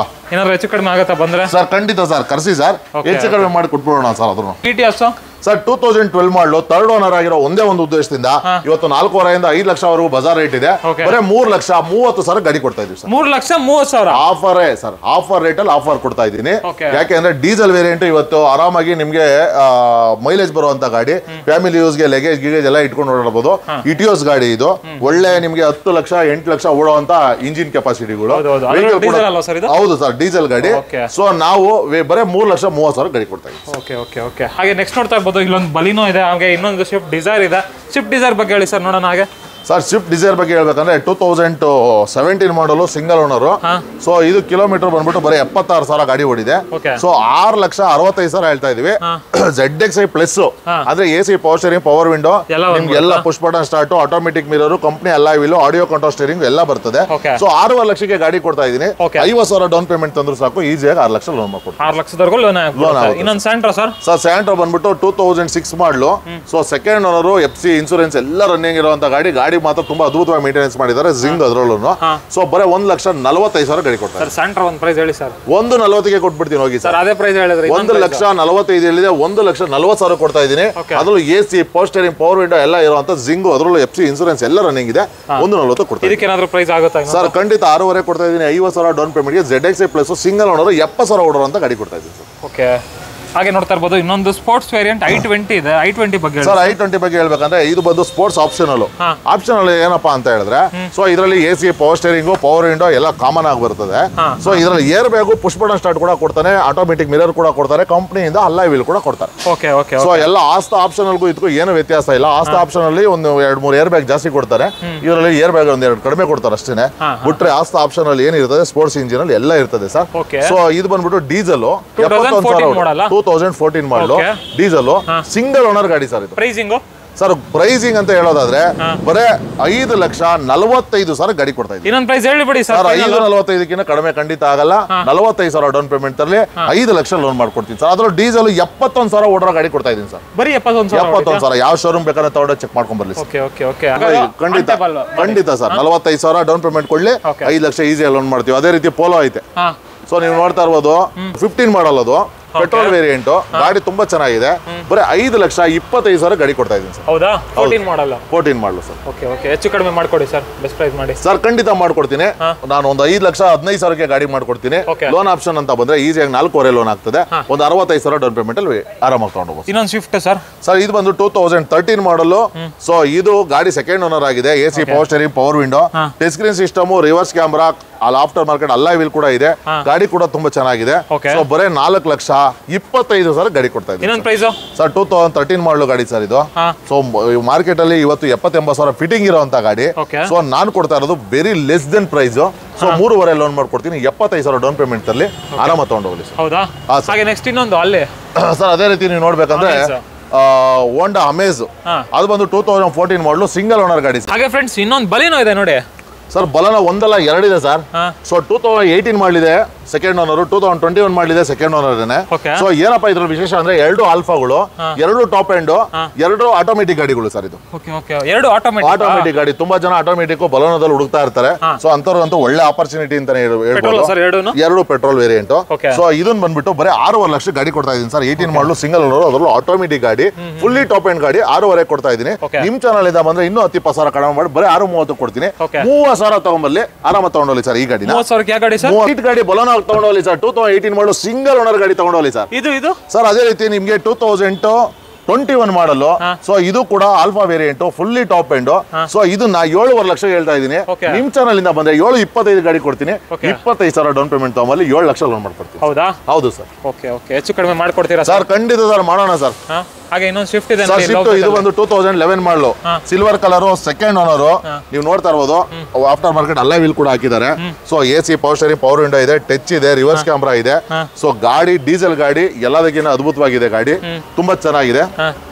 [SPEAKER 2] ಏನಾದ್ರು ಹೆಚ್ಚು ಕಡಿಮೆ ಆಗತ್ತಾ ಬಂದ್ರೆ?
[SPEAKER 1] ಸರ್ ಖಂಡಿತ ಸರ್, ಕರ್ಸಿ ಸರ್, ಹೆಚ್ಚು ಕಡಿಮೆ ಮಾಡಿ ಕೊಟ್ಬಿಡೋಣ ಸರ್. ಅದನ್ನು ಸರ್ 2012 ಮಾಡಲು ಥರ್ಡ್ ಓನರ್ ಆಗಿರೋ ಒಂದೇ ಒಂದು ಉದ್ದೇಶದಿಂದ ಇವತ್ತು 4.5 ಇಂದ 5 ಲಕ್ಷವರೆಗೂ ಬಜಾರ್ ರೇಟ್ ಇದೆ. ಬರೀ 3,30,000 ಗಾಡಿ ಕೊಡ್ತಾ ಇದೀವಿ sir.
[SPEAKER 2] 3,30,000
[SPEAKER 1] offer sir, offer rate ಅಲ್ಲಿ ಆಫರ್ ಕೊಡ್ತಾ ಇದ್ದೀನಿ. ಯಾಕೆಂದ್ರೆ ಡೀಸೆಲ್ ವೇರಿಯಂಟ್ ಇವತ್ತು ಆರಾಮಾಗಿ ನಿಮ್ಗೆ ಮೈಲೇಜ್ ಬರುವಂತ ಗಾಡಿ, ಫ್ಯಾಮಿಲಿ ಯೂಸ್ಗೆ ಲಗೇಜ್ ಗಿಗೇಜ್ ಎಲ್ಲ ಇಟ್ಕೊಂಡು ಓಡಾಡಬಹುದು. ಇಟಿಯೋಸ್ ಗಾಡಿ ಇದು, ಒಳ್ಳೆ ನಿಮ್ಗೆ 10 ಲಕ್ಷ 8 ಲಕ್ಷ ಓಡುವಂತ ಇಂಜಿನ್ ಕೆಪಾಸಿಟಿಗಳು. ಹೌದು ಸರ್, ಡೀಸೆಲ್ ಗಾಡಿ. ಸೊ ನಾವು ಬರೀ 3,30,000 ಗಾಡಿ ಕೊಡ್ತಾ ಇದ್ದೀವಿ.
[SPEAKER 2] ಹಾಗೆ ನೆಕ್ಸ್ಟ್ ನೋಡ್ತಾ ಇರ್ಬೋದು, ಇಲ್ಲೊಂದು ಬಲಿನೋ ಇದೆ, ಹಾಗೆ ಇನ್ನೊಂದು ಸ್ವಿಫ್ಟ್ ಡಿಸೈರ್ ಇದೆ. ಸ್ವಿಫ್ಟ್ ಡಿಸೈರ್ ಬಗ್ಗೆ ಹೇಳಿ ಸರ್ ನೋಡೋಣ. ಹಾಗೆ
[SPEAKER 1] ಸರ್ ಸ್ವಿಫ್ಟ್ ಡಿಸೈರ್ ಬಗ್ಗೆ ಹೇಳ್ಬೇಕಂದ್ರೆ 2017 ಮಾಡಲು ಸಿಂಗಲ್ ಓನರ್. ಸೊ ಇದು ಕಿಲೋಮೀಟರ್ ಬಂದ್ಬಿಟ್ಟು ಬರೀ 76,000 ಗಾಡಿ ಓಡಿದೆ. ಸೊ 6,65,000 ಹೇಳ್ತಾ ಇದೀವಿ. ZXi ಪ್ಲಸ್ ಅಂದ್ರೆ AC power steering, power window, ನಿಮ್ಗೆ ಎಲ್ಲ push button start, automatic mirror, company ಎಲ್ಲ ವೀಲ್, ಆಡಿಯೋ ಕಂಟ್ರೋಲ್ ಸ್ಟೇರಿಂಗ್ ಎಲ್ಲ ಬರ್ತದೆ. ಸೊ 6 ಲಕ್ಷಕ್ಕೆ ಗಾಡಿ ಕೊಡ್ತಾ ಇದೀನಿ. 50,000 ಡೌನ್ ಪೇಮೆಂಟ್ ತಂದ್ರು ಸಾಕು, ಈಸಿಯಾಗಿ 6 ಲಕ್ಷ ಲೋನ್ ಮಾಡ್ಕೊಡ್ತೀವಿ.
[SPEAKER 2] 6 ಲಕ್ಷದವರೆಗೂ ಲೋನ್. ಇನ್ನೊಂದು ಸ್ಯಾಂಟ್ರಾ ಸರ್
[SPEAKER 1] ಸ್ಯಾಂಟ್ರಾ ಬಂದ್ಬಿಟ್ಟು 2006 ಮಾಡಲು. So second owner, FC insurance ಎಲ್ಲ ರನ್ನಿಂಗ್ ಇರುವಂತ ಗಾಡಿ ಮಾತ್ರ ತುಂಬಾ ಅದ್ಭುತವಾಗಿ ಮೇಂಟೆನೆನ್ಸ್ ಮಾಡಿದ್ದಾರೆ. ಜಿಂಗ್ ಅದರಲ್ಲೂ. ಸೊ ಬರೀ 1,45,000 ಗಾಡಿ ಕೊಡ್ತಾರೆ.
[SPEAKER 2] ಸ್ಯಾಂಟ್ರಾ ಒಂದು ಪ್ರೈಸ್ ಹೇಳಿ ಸರ್.
[SPEAKER 1] 1,40,000 ಕೊಟ್ಬಿಡ್ತೀನಿ ಹೋಗಿ ಸರ್.
[SPEAKER 2] ಅದೇ ಪ್ರೈಸ್ ಹೇಳಿದ್ರೆ
[SPEAKER 1] 1,45,000 ಹೇಳಿದೆ, 1,40,000 ಕೊಡ್ತಾ ಇದೀನಿ. ಅದ್ರಲ್ಲೂ AC power steering, power window ಎಲ್ಲ ಇರುವಂತ ಜಿಂಗ್, ಅದರಲ್ಲೂ FC ಇನ್ಸೂರೆನ್ಸ್ ಎಲ್ಲ ರನ್ನಿಂಗ್ ಇದೆ. 1,40,000 ಕೊಡ್ತೀನಿ.
[SPEAKER 2] ಇದಕ್ಕೇನಾದ್ರೂ ಪ್ರೈಸ್ ಆಗುತ್ತಾ
[SPEAKER 1] ಸರ್? ಖಂಡಿತ 6,500 ಕೊಡ್ತಾ ಇದೀನಿ. 50,000 ಡೌನ್ ಪೇಮೆಂಟ್ಗೆ ZXi ಪ್ಲಸ್ ಸಿಂಗಲ್ ಓನರ್ 70,000 ಓಡರ್ ಅಂತ ಗಾಡಿ ಕೊಡ್ತಾ ಇದೀನಿ ಸರ್.
[SPEAKER 2] ಓಕೆ. ಹಾಗೆ ನೋಡ್ತಾ ಇರ್ಬೋದು, ಇನ್ನೊಂದು ಸ್ಪೋರ್ಟ್ಸ್ ವೇರಿಯಂಟ್ i20 ಇದೆ. i20 ಬಗ್ಗೆ
[SPEAKER 1] ಸರ್ i20 ಬಗ್ಗೆ ಹೇಳ್ಬೇಕಂದ್ರೆ ಇದು ಬಂದು ಸ್ಪೋರ್ಟ್ಸ್ ಆಪ್ಷನಲ್. ಏನಪ್ಪಾ ಅಂತ ಹೇಳಿದ್ರೆ, ಸೊ ಇದರಲ್ಲಿ AC power steering, power window ಎಲ್ಲ ಕಾಮನ್ ಆಗಿ ಬರ್ತದೆ. ಸೊ ಇದರಲ್ಲಿ air bag, push button start ಕೂಡ ಕೊಡ್ತಾನೆ, ಆಟೋಮೆಟಿಕ್ ಮಿರರ್ ಕೂಡ ಕೊಡ್ತಾರೆ, ಕಂಪ್ನಿಯಿಂದ ಅಲಾಯ್ ವೀಲ್ ಕೂಡ ಕೊಡ್ತಾರೆ. ಸೊ ಎಲ್ಲ ಆಸ್ತಾ ಆಪ್ಷನಲ್ಗೂ ಇದಕ್ಕೂ ಏನು ವ್ಯತ್ಯಾಸ ಇಲ್ಲ. ಆಸ್ತಾ ಆಪ್ಷನ್ ಅಲ್ಲಿ ಒಂದು 2-3 ಏರ್ ಬ್ಯಾಗ್ ಜಾಸ್ತಿ ಕೊಡ್ತಾರೆ, ಇದರಲ್ಲಿ ಏರ್ ಬ್ಯಾಗ್ ಒಂದೆರಡು ಕಡಿಮೆ ಕೊಡ್ತಾರೆ ಅಷ್ಟೇ. ಬಿಟ್ರೆ ಆಸ್ತಾ ಆಪ್ಷನ್ ಅಲ್ಲಿ ಏನಿರ್ತದೆ ಸ್ಪೋರ್ಟ್ಸ್ ಇಂಜಿನ್ ಅಲ್ಲಿ ಎಲ್ಲ ಇರ್ತದೆ ಸರ್. ಸೊ ಇದು ಬಂದ್ಬಿಟ್ಟು ಡೀಸೆಲ್ 2014 ಮಾಡಲು, ಡೀಸೆಲ್ ಸಿಂಗಲ್ ಓನರ್ ಗಾಡಿ ಸರ್. ಇದು
[SPEAKER 2] ಪ್ರೈಸಿಂಗ್
[SPEAKER 1] ಸರ್, ಪ್ರೈಸಿಂಗ್ ಅಂತ ಹೇಳೋದಾದ್ರೆ ಬರೇ 5,45,000 ಗಾಡಿ ಕೊಡ್ತಾ ಇದ್ದೀವಿ.
[SPEAKER 2] ಇನ್ನೊಂದು ಪ್ರೈಸ್ ಹೇಳಿಬಿಡಿ ಸರ್.
[SPEAKER 1] 5,45,000 ಕಡಿಮೆ ಖಂಡಿತ ಆಗಲ್ಲ. 45,000 ಡೌನ್ ಪೇಮೆಂಟ್ ತರಲಿ 5 ಲಕ್ಷ ಲೋನ್ ಮಾಡ್ಕೊಡ್ತೀನಿ ಸರ್. ಅದ್ರ ಡೀಸೆಲ್ 71,000 ಓಡೋ ಗಾಡಿ ಕೊಡ್ತಾ ಇದ್ದೀನಿ ಸರ್.
[SPEAKER 2] ಬರೀ 71,000.
[SPEAKER 1] ಯಾವ ಶೋರೂಮ್ ಬೇಕಾದ್ರೆ ತಗೊಂಡು ಚೆಕ್ ಮಾಡ್ಕೊಂಡ್ ಬರ್ಲಿ ಸರ್. ಖಂಡಿತ ಸರ್. 45,000 ಡೌನ್ ಪೇಮೆಂಟ್ ಕೊಡ್ಲಿ, 5 ಲಕ್ಷ ಈಸಿ ಲೋನ್ ಮಾಡ್ತೀವಿ. ಅದೇ ರೀತಿ ಪೋಲೋ ಐತೆ. ಸೊ ನೀವು ನೋಡ್ತಾ ಇರ್ಬೋದು, 15 ಮಾಡಲ್ ಅದು, ಪೆಟ್ರೋಲ್ ವೇರಿಯಂಟ್ ಗಾಡಿ ತುಂಬಾ ಚೆನ್ನಾಗಿದೆ. ಬರೀ 5,25,000 ಗಾಡಿ ಕೊಡ್ತಾ ಇದ್ದೀನಿ ಸರ್.
[SPEAKER 2] ಹೌದಾ? 14 ಮಾಡಲ್ ಸರ್. ಹೆಚ್ಚು ಕಡಿಮೆ ಮಾಡ್ಕೊಡಿ ಸರ್, ಬೆಸ್ಟ್ ಪ್ರೈಸ್ ಮಾಡಿ
[SPEAKER 1] ಸರ್. ಖಂಡಿತ ಮಾಡ್ಕೊಡ್ತೀನಿ. ನಾನು ಒಂದು 5,15,000 ಗಾಡಿ ಮಾಡ್ಕೊಡ್ತೀನಿ. ಲೋನ್ ಆಪ್ಷನ್ ಅಂತ ಬಂದ್ರೆ ಈಸಿಯಾಗಿ 4.5 ಲೋನ್ ಆಗ್ತದೆ. ಒಂದು 65,000 ಡೌನ್ ಪೇಮೆಂಟ್ ಅಲ್ಲಿ ಆರಾಮಾಗಿ ತಗೊಂಡು.
[SPEAKER 2] ಇನ್ನೊಂದು ಸ್ವಿಫ್ಟ್ ಸರ್.
[SPEAKER 1] ಇದು ಬಂದು 2013 ಮಾಡಲು. ಸೊ ಇದು ಗಾಡಿ ಸೆಕೆಂಡ್ ಓನರ್ ಆಗಿದೆ. AC power steering, power window, touch screen system, reverse camera, ಅಲ್ಲಿ ಆಫ್ಟರ್ ಮಾರ್ಕೆಟ್ ಅಲಾಯ್ ವೀಲ್ ಕೂಡ ಇದೆ. ಗಾಡಿ ಕೂಡ ತುಂಬಾ ಚೆನ್ನಾಗಿದೆ. ಸೊ ಬರೇ 4,25,000 ಗಾಡಿ ಕೊಡ್ತಾ ಇದ್ದೀನಿ ಸರ್. 2013 ಮಾಡಲು ಗಾಡಿ ಸರ್ ಇದು. ಸೊ ಮಾರ್ಕೆಟ್ ಅಲ್ಲಿ ಇವತ್ತು 70,000-80,000 ಫಿಟ್ಟಿಂಗ್ ಇರುವಂತ ಗಾಡಿ. ಸೊ ನಾನು ಕೊಡ್ತಾ ಇರೋದು very less than price. So 3.5 loan ಮಾಡ್ಕೊಡ್ತೀನಿ. 75,000 ಡೌನ್ ಪೇಮೆಂಟ್ ಅಲ್ಲಿ ಆರಾಮ ತಗೊಂಡು ಹೋಗಲಿ ಸರ್.
[SPEAKER 2] ಹೌದಾ? ಹಾಗೆ ನೆಕ್ಸ್ಟ್ ಇನ್ನೊಂದು ಅಲ್ಲೇ
[SPEAKER 1] ಸರ್ ಅದೇ ರೀತಿ ನೀವು ನೋಡ್ಬೇಕಂದ್ರೆ ಹೋಂಡಾ ಅಮೇಜ್, ಅದು ಬಂದು 2014 ಮಾಡಲು ಸಿಂಗಲ್ ಓನರ್ ಗಾಡಿ.
[SPEAKER 2] ಹಾಗೆ ಫ್ರೆಂಡ್ಸ್ ಇನ್ನೊಂದು ಬಲಿನೋ ಇದೆ ನೋಡಿ
[SPEAKER 1] ಸರ್. ಬಲನ ಒಂದಲ್ಲ ಎರಡಿದೆ ಸರ್. ಸೊ 2018 ಮಾಡಲಿದೆ ಸೆಕೆಂಡ್ ಓನರ್, 2021 ಮಾಡಲಿದೆ ಸೆಕೆಂಡ್ ಓನರ್. ಸೊ ಏನಪ್ಪಾ ಇದ್ರ ವಿಶೇಷ ಅಂದ್ರೆ 2 ಆಲ್ಫಾಗಳು, 2 ಟಾಪ್ ಎಂಡ್, 2 ಆಟೋಮೆಟಿಕ್ ಗಾಡಿಗಳು ಸರ್. ಇದು
[SPEAKER 2] 2
[SPEAKER 1] ಆಟೋಮೆಟಿಕ್ ಗಾಡಿ. ತುಂಬಾ ಜನ ಆಟೋಮೆಟಿಕ್ ಬಲೋನದಲ್ಲಿ ಹುಡುಕ್ತಾ ಇರ್ತಾರೆ. ಸೊ ಅಂತವ್ರಂತೂ ಒಳ್ಳೆ ಆಪರ್ಚುನಿಟಿ ಅಂತಾನೆ ಹೇಳ್ಬೋದು. 2 ಪೆಟ್ರೋಲ್ ವೇರಿಯಂಟ್. ಸೊ ಇದನ್ನ ಬಂದ್ಬಿಟ್ಟು ಬರೀ 6.5 ಲಕ್ಷ ಗಾಡಿ ಕೊಡ್ತಾ ಇದೀನಿ ಸರ್. 18 ಮಾಡಲು ಸಿಂಗಲ್ ಓನರ್, ಅದರಲ್ಲೂ ಆಟೋಮೆಟಿಕ್ ಗಾಡಿ, ಫುಲ್ಲಿ ಟಾಪ್ ಎಂಡ್ ಗಾಡಿ. 6.5 ಕೊಡ್ತಾ ಇದೀನಿ. ನಿಮ್ ಚಾನಲ್ ಇಂದ ಬಂದ್ರೆ ಇನ್ನೂ 10,000 ಕಡಿಮೆ ಮಾಡಿ ಬರೀ 6.30 ಕೊಡ್ತೀನಿ. 30,000 ತಗೊಂಡ್ಬರ್ಲಿ, ಆರಾಮ ತಗೊಂಡೋಗ್ಲಿ ಸರ್. ಈ ಗಾಡಿ
[SPEAKER 2] 30,000
[SPEAKER 1] ಗಾಡಿ ಬಲೋನ ತಗೊಂಡೋಗ್ಲಿ ಸರ್. 2018 ಮಾಡಲು ಸಿಂಗಲ್ ಓನರ್ ಗಾಡಿ ತಗೊಂಡೋಗ್ಲಿ ಸರ್.
[SPEAKER 2] ಇದು
[SPEAKER 1] ಸರ್ ಅದೇ ರೀತಿ ನಿಮ್ಗೆ 2021 ಮಾಡಲು. ಸೊ ಇದು ಕೂಡ alpha variant, fully top end. So ಇದು ನಾ 7.5 ಲಕ್ಷ ಹೇಳ್ತಾ ಇದೀನಿ. ನಿಮ್ ಚಾನಲ್ ಇಂದ ಬಂದ್ರೆ 7.25 ಗಾಡಿ ಕೊಡ್ತೀನಿ. 25,000 ಡೌನ್ ಪೇಮೆಂಟ್ ತಗೊಂಬಲ್ಲಿ 7 ಲಕ್ಷ ಲೋನ್ ಮಾಡ್ಕೊಡ್ತೀನಿ.
[SPEAKER 2] ಹೌದಾ?
[SPEAKER 1] ಹೌದು ಸರ್.
[SPEAKER 2] ಹೆಚ್ಚು ಕಡಿಮೆ ಮಾಡ್ಕೊಡ್ತೀರಾ
[SPEAKER 1] ಸರ್? ಖಂಡಿತ ಸರ್, ಮಾಡೋಣ ಸರ್.
[SPEAKER 2] ಹಾಗೆ ಇನ್ನೊಂದು ಸ್ವಿಫ್ಟ್ ಇದೆ.
[SPEAKER 1] ಇದು ಒಂದು 2011 ಮಾಡಲು, ಸಿಲ್ವರ್ ಕಲರ್, ಸೆಕೆಂಡ್ ಓನರ್. ನೀವು ನೋಡ್ತಾ ಇರ್ಬೋದು, ಆಫ್ಟರ್ ಮಾರ್ಕೆಟ್ ಅಲಾಯ್ ವೀಲ್ ಕೂಡ ಹಾಕಿದ್ದಾರೆ. So AC power steering, power window ಇದೆ, ಟಚ್ ಇದೆ, ರಿವರ್ಸ್ ಕ್ಯಾಮ್ರಾ ಇದೆ. ಸೊ ಗಾಡಿ ಡೀಸೆಲ್ ಗಾಡಿ, ಎಲ್ಲದಕ್ಕಿಂತ ಅದ್ಭುತವಾಗಿದೆ ಗಾಡಿ, ತುಂಬಾ ಚೆನ್ನಾಗಿದೆ.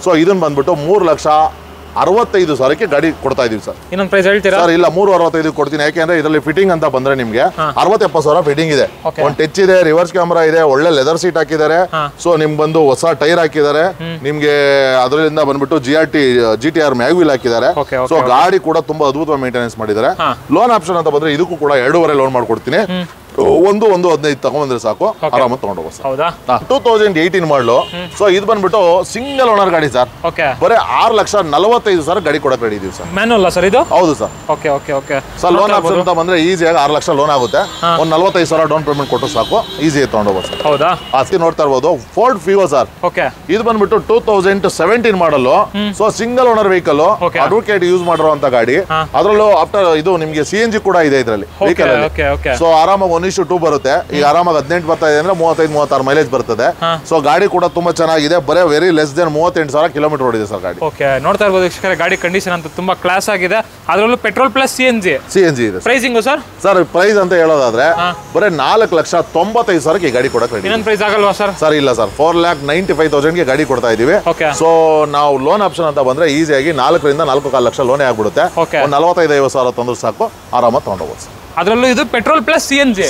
[SPEAKER 1] ಸೊ ಇದನ್ನ ಬಂದ್ಬಿಟ್ಟು 3,65,000 ಗಾಡಿ ಕೊಡ್ತಾ ಇದೀವಿ ಸರ್.
[SPEAKER 2] ಇನ್ನೊಂದು ಪ್ರೈಸ್ ಹೇಳ್ತೀರಾ
[SPEAKER 1] ಸರ್? ಇಲ್ಲ, 3,65 ಕೊಡ್ತೀನಿ. ಯಾಕೆಂದ್ರೆ ಇದರಲ್ಲಿ ಫಿಟ್ಟಿಂಗ್ ಅಂತ ಬಂದ್ರೆ ನಿಮ್ಗೆ 60-70,000 ಫಿಟ್ಟಿಂಗ್ ಇದೆ. ಒಂದು ಟಚ್ ಇದೆ, ರಿವರ್ಸ್ ಕ್ಯಾಮ್ರಾ ಇದೆ, ಒಳ್ಳೆ ಲೆದರ್ ಸೀಟ್ ಹಾಕಿದ್ದಾರೆ. ಸೊ ನಿಮ್ಗೆ ಬಂದು ಹೊಸ ಟೈರ್ ಹಾಕಿದ್ದಾರೆ. ನಿಮ್ಗೆ ಅದರಿಂದ ಬಂದ್ಬಿಟ್ಟು GTR ಮ್ಯಾಗ್ವಿಲ್ ಹಾಕಿದ್ದಾರೆ. ಸೊ ಗಾಡಿ ಕೂಡ ತುಂಬಾ ಅದ್ಭುತವಾಗಿ ಮೇಂಟೆನೆನ್ಸ್ ಮಾಡಿದ್ದಾರೆ. ಲೋನ್ ಆಪ್ಷನ್ ಅಂತ ಬಂದ್ರೆ ಇದಕ್ಕೂ ಕೂಡ 2.5 ಲೋನ್ ಮಾಡ್ಕೊಡ್ತೀನಿ. ಒಂದು 15 ತಗೊಂಡ್ರೆ ಸಾಕು, ಆರಾಮಾಗಿ ತಗೊಂಡೋಗ್ಬೋದು ಸರ್.
[SPEAKER 2] ಹೌದಾ?
[SPEAKER 1] 2018 ಮಾಡಲು. ಸೊ ಇದು ಬಂದ್ಬಿಟ್ಟು ಸಿಂಗಲ್ ಓನರ್ ಗಾಡಿ ಸರ್. ಬರೀ 6,45,000 ಗಾಡಿ ಕೊಡಕ್ಕೆ ರೆಡಿ ಇದೀವಿ ಸರ್.
[SPEAKER 2] ಮ್ಯಾನುವಲ್ ಸರ್ ಇದು?
[SPEAKER 1] ಹೌದು ಸರ್. ಸರ್ ಲೋನ್ ಆಪ್ಷನ್ ಅಂತ ಬಂದ್ರೆ ಈಸಿಯಾಗಿ 6 ಲಕ್ಷ ಲೋನ್ ಆಗುತ್ತೆ. ಒಂದು 45,000 ಡೌನ್ ಪೇಮೆಂಟ್ ಕೊಟ್ಟು ಸಾಕು, ಈಸಿಯಾಗಿ ತಗೊಂಡೋಗ್ಬೋದು ಸರ್.
[SPEAKER 2] ಹೌದಾ?
[SPEAKER 1] ಆಸ್ತಿ ನೋಡ್ತಾ ಇರ್ಬೋದು, ಫೋರ್ಡ್ ಫಿಗೋ ಸರ್. ಇದು ಬಂದ್ಬಿಟ್ಟು 2017 ಮಾಡಲು. So single owner vehicle, advocate use ಮಾಡಿರುವಂತ ಗಾಡಿ. ಅದರಲ್ಲೂ ಆಫ್ಟರ್ ಇದು ನಿಮ್ಗೆ CNG ಕೂಡ ಇದೆ ಇದರಲ್ಲಿ ವೆಹಿಕಲ್ ಅಲ್ಲಿ. ಸೊ ಆರಾಮಾಗಿ 1:2 ಬರುತ್ತೆ. ಈಗ ಆರಾಮಾಗಿ 18 ಬರ್ತಾ ಇದೆ ಅಂದ್ರೆ 35-36 ಮೈಲೇಜ್ ಬರ್ತದೆ. ಸೊ ಗಾಡಿ ಕೂಡ ತುಂಬಾ ಚೆನ್ನಾಗಿದೆ. ಬರೀ ವೆರಿ ಲೆಸ್ ದೆನ್ 38,000 ಕಿಲೋಮೀಟರ್ ಓಡಿದೆ ಸರ್ ಗಾಡಿ.
[SPEAKER 2] ನೋಡ್ತಾ ಇರ್ಬೋದು ಗಾಡಿ ಕಂಡೀಷನ್ ಅಂತ ತುಂಬಾ ಕ್ಲಾಸ್ ಆಗಿದೆ. ಅದರಲ್ಲೂ ಪೆಟ್ರೋಲ್ ಪ್ಲಸ್ CNG
[SPEAKER 1] ಇದೆ.
[SPEAKER 2] ಪ್ರೈಸಿಂಗ್
[SPEAKER 1] ಸರ್ ಪ್ರೈಸ್ ಅಂತ ಹೇಳೋದಾದ್ರೆ ಬರೀ 4,95,000 ಗಾಡಿ ಕೊಡಕ್ಕೆ ರೆಡಿ.
[SPEAKER 2] ಇನ್ನೊಂದು ಪ್ರೈಸ್ ಆಗಲ್ವಾ ಸರ್?
[SPEAKER 1] ಸರ್ ಇಲ್ಲ ಸರ್, 4,95,000 ಗಾಡಿ ಕೊಡ್ತಾ ಇದೀವಿ.
[SPEAKER 2] ಸೊ
[SPEAKER 1] ನಾವು ಲೋನ್ ಆಪ್ಷನ್ ಅಂತ ಬಂದ್ರೆ ಈಸಿಯಾಗಿ 4ರಿಂದ 4.5 ಲಕ್ಷ ಲೋನೇ ಆಗ್ಬಿಡುತ್ತೆ. ಒಂದು 45,000-50,000 ತಂದ್ರು ಸಾಕು, ಆರಾಮಾಗಿ ತಗೊಂಡೋಗ್ಬೋದು ಸರ್.
[SPEAKER 2] ಅದರಲ್ಲೂ ಇದು petrol plus CNG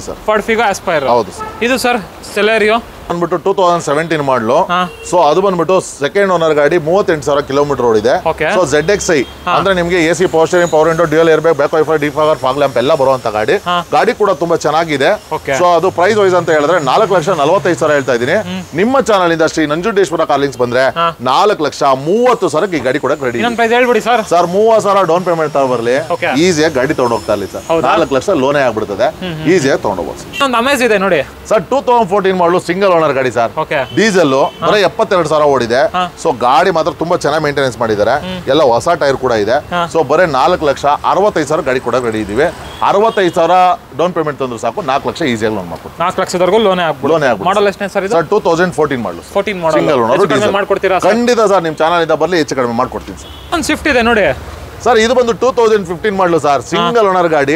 [SPEAKER 1] sir.
[SPEAKER 2] Ford Figo aspire.
[SPEAKER 1] ಹೌದು ಸರ್.
[SPEAKER 2] ಇದು ಸರ್ ಸೆಲೆರಿಯೋ
[SPEAKER 1] ಬಂದ್ಬಿಟ್ಟು 2017 ಮಾಡಲು. ಸೊ ಅದು ಬಂದ್ಬಿಟ್ಟು ಸೆಕೆಂಡ್ ಓನರ್ ಗಾಡಿ, 38,000 ಕಿಲೋಮೀಟರ್ ಓಡಿದೆ. ಸೊ ZXi ಅಂದ್ರೆ ನಿಮ್ಗೆ AC power steering, power window, dual air bag, back wiper, defogger, fog lamp ಎಲ್ಲ ಬರುವಂತ ಗಾಡಿ. ಗಾಡಿ ಕೂಡ ತುಂಬಾ ಚೆನ್ನಾಗಿದೆ. ಸೊ ಅದು ಪ್ರೈಸ್ ವೈಸ್ ಅಂತ ಹೇಳಿದ್ರೆ 4,45,000 ಹೇಳ್ತಾ ಇದೀನಿ. ನಿಮ್ಮ ಚಾನಲ್ ಇಂದ ಶ್ರೀ ನಂಜುಂಡೇಶ್ವರ ಕಾರ್ಲಿಂಗ್ಸ್ ಬಂದ್ರೆ 4,30,000 ಈ ಗಾಡಿ ಕೊಡಕ್ಕೆ ರೆಡಿ.
[SPEAKER 2] ಸರ್
[SPEAKER 1] 30,000 ಡೌನ್ ಪೇಮೆಂಟ್ ತಗೊಬರ್ಲಿ, ಈಸಿಯಾಗಿ ಗಾಡಿ ತಗೊಂಡು ಹೋಗ್ತಾ ಇರ್ಲಿ ಸರ್. 4 ಲಕ್ಷ ಲೋನೇ ಆಗ್ಬಿಡ್ತದೆ, ಈಸಿಯಾಗಿ ತಗೊಂಡೋಗ್ಬೋದು.
[SPEAKER 2] ಅಮೇಜ್ ಇದೆ ನೋಡಿ
[SPEAKER 1] ಸರ್. 2014 ಮಾಡಲು ಸಿಂಗಲ್ ಓನರ್ ಗಾಡಿ ಸರ್. ಡೀಸೆಲ್ ಬರೀ 72,000 ಓಡಿದೆ. ಸೊ ಗಾಡಿ ಮಾತ್ರ ತುಂಬಾ ಚೆನ್ನಾಗಿ ಮೇಂಟೆನೆನ್ಸ್ ಮಾಡಿದ್ದಾರೆ. ಎಲ್ಲ ಹೊಸ ಟೈರ್ ಕೂಡ ಇದೆ. ಸೊ ಬರೀ 4,65,000 ಗಾಡಿ ಕೊಡಕ್ಕೆ ರೆಡಿ ಇದೀವಿ. 65,000 ಡೌನ್ ಪೇಮೆಂಟ್ ತಂದ್ರು ಸಾಕು, 4 ಲಕ್ಷ ಈಸಿಯಾಗಿ ಲೋನ್ ಮಾಡ್ಕೊಡ್ತೀವಿ.
[SPEAKER 2] 4 ಲಕ್ಷದವರೆಗೂ ಲೋನೇ ಆಗ್ಬೋದು. ಮಾಡಲ್ ಎಷ್ಟನೇ ಸರ್ ಇದು?
[SPEAKER 1] ಸರ್ 2014 ಮಾಡಲು. ಸಿಂಗಲ್ ಓನರ್
[SPEAKER 2] ಮಾಡ್ಕೊಡ್ತೀರಾ?
[SPEAKER 1] ಖಂಡಿತ ಸರ್, ನಿಮ್ಮ ಚಾನಲ್ ಇಂದ ಬರ್ಲಿ, ಹೆಚ್ಚು ಕಡಿಮೆ ಮಾಡ್ಕೊಡ್ತೀನಿ ಸರ್.
[SPEAKER 2] ಒಂದು ಸ್ವಿಫ್ಟ್ ಇದೆ ನೋಡಿ
[SPEAKER 1] ಸರ್. ಇದು ಬಂದು 2015 ಮಾಡಲು ಸರ್, ಸಿಂಗಲ್ ಓನರ್ ಗಾಡಿ.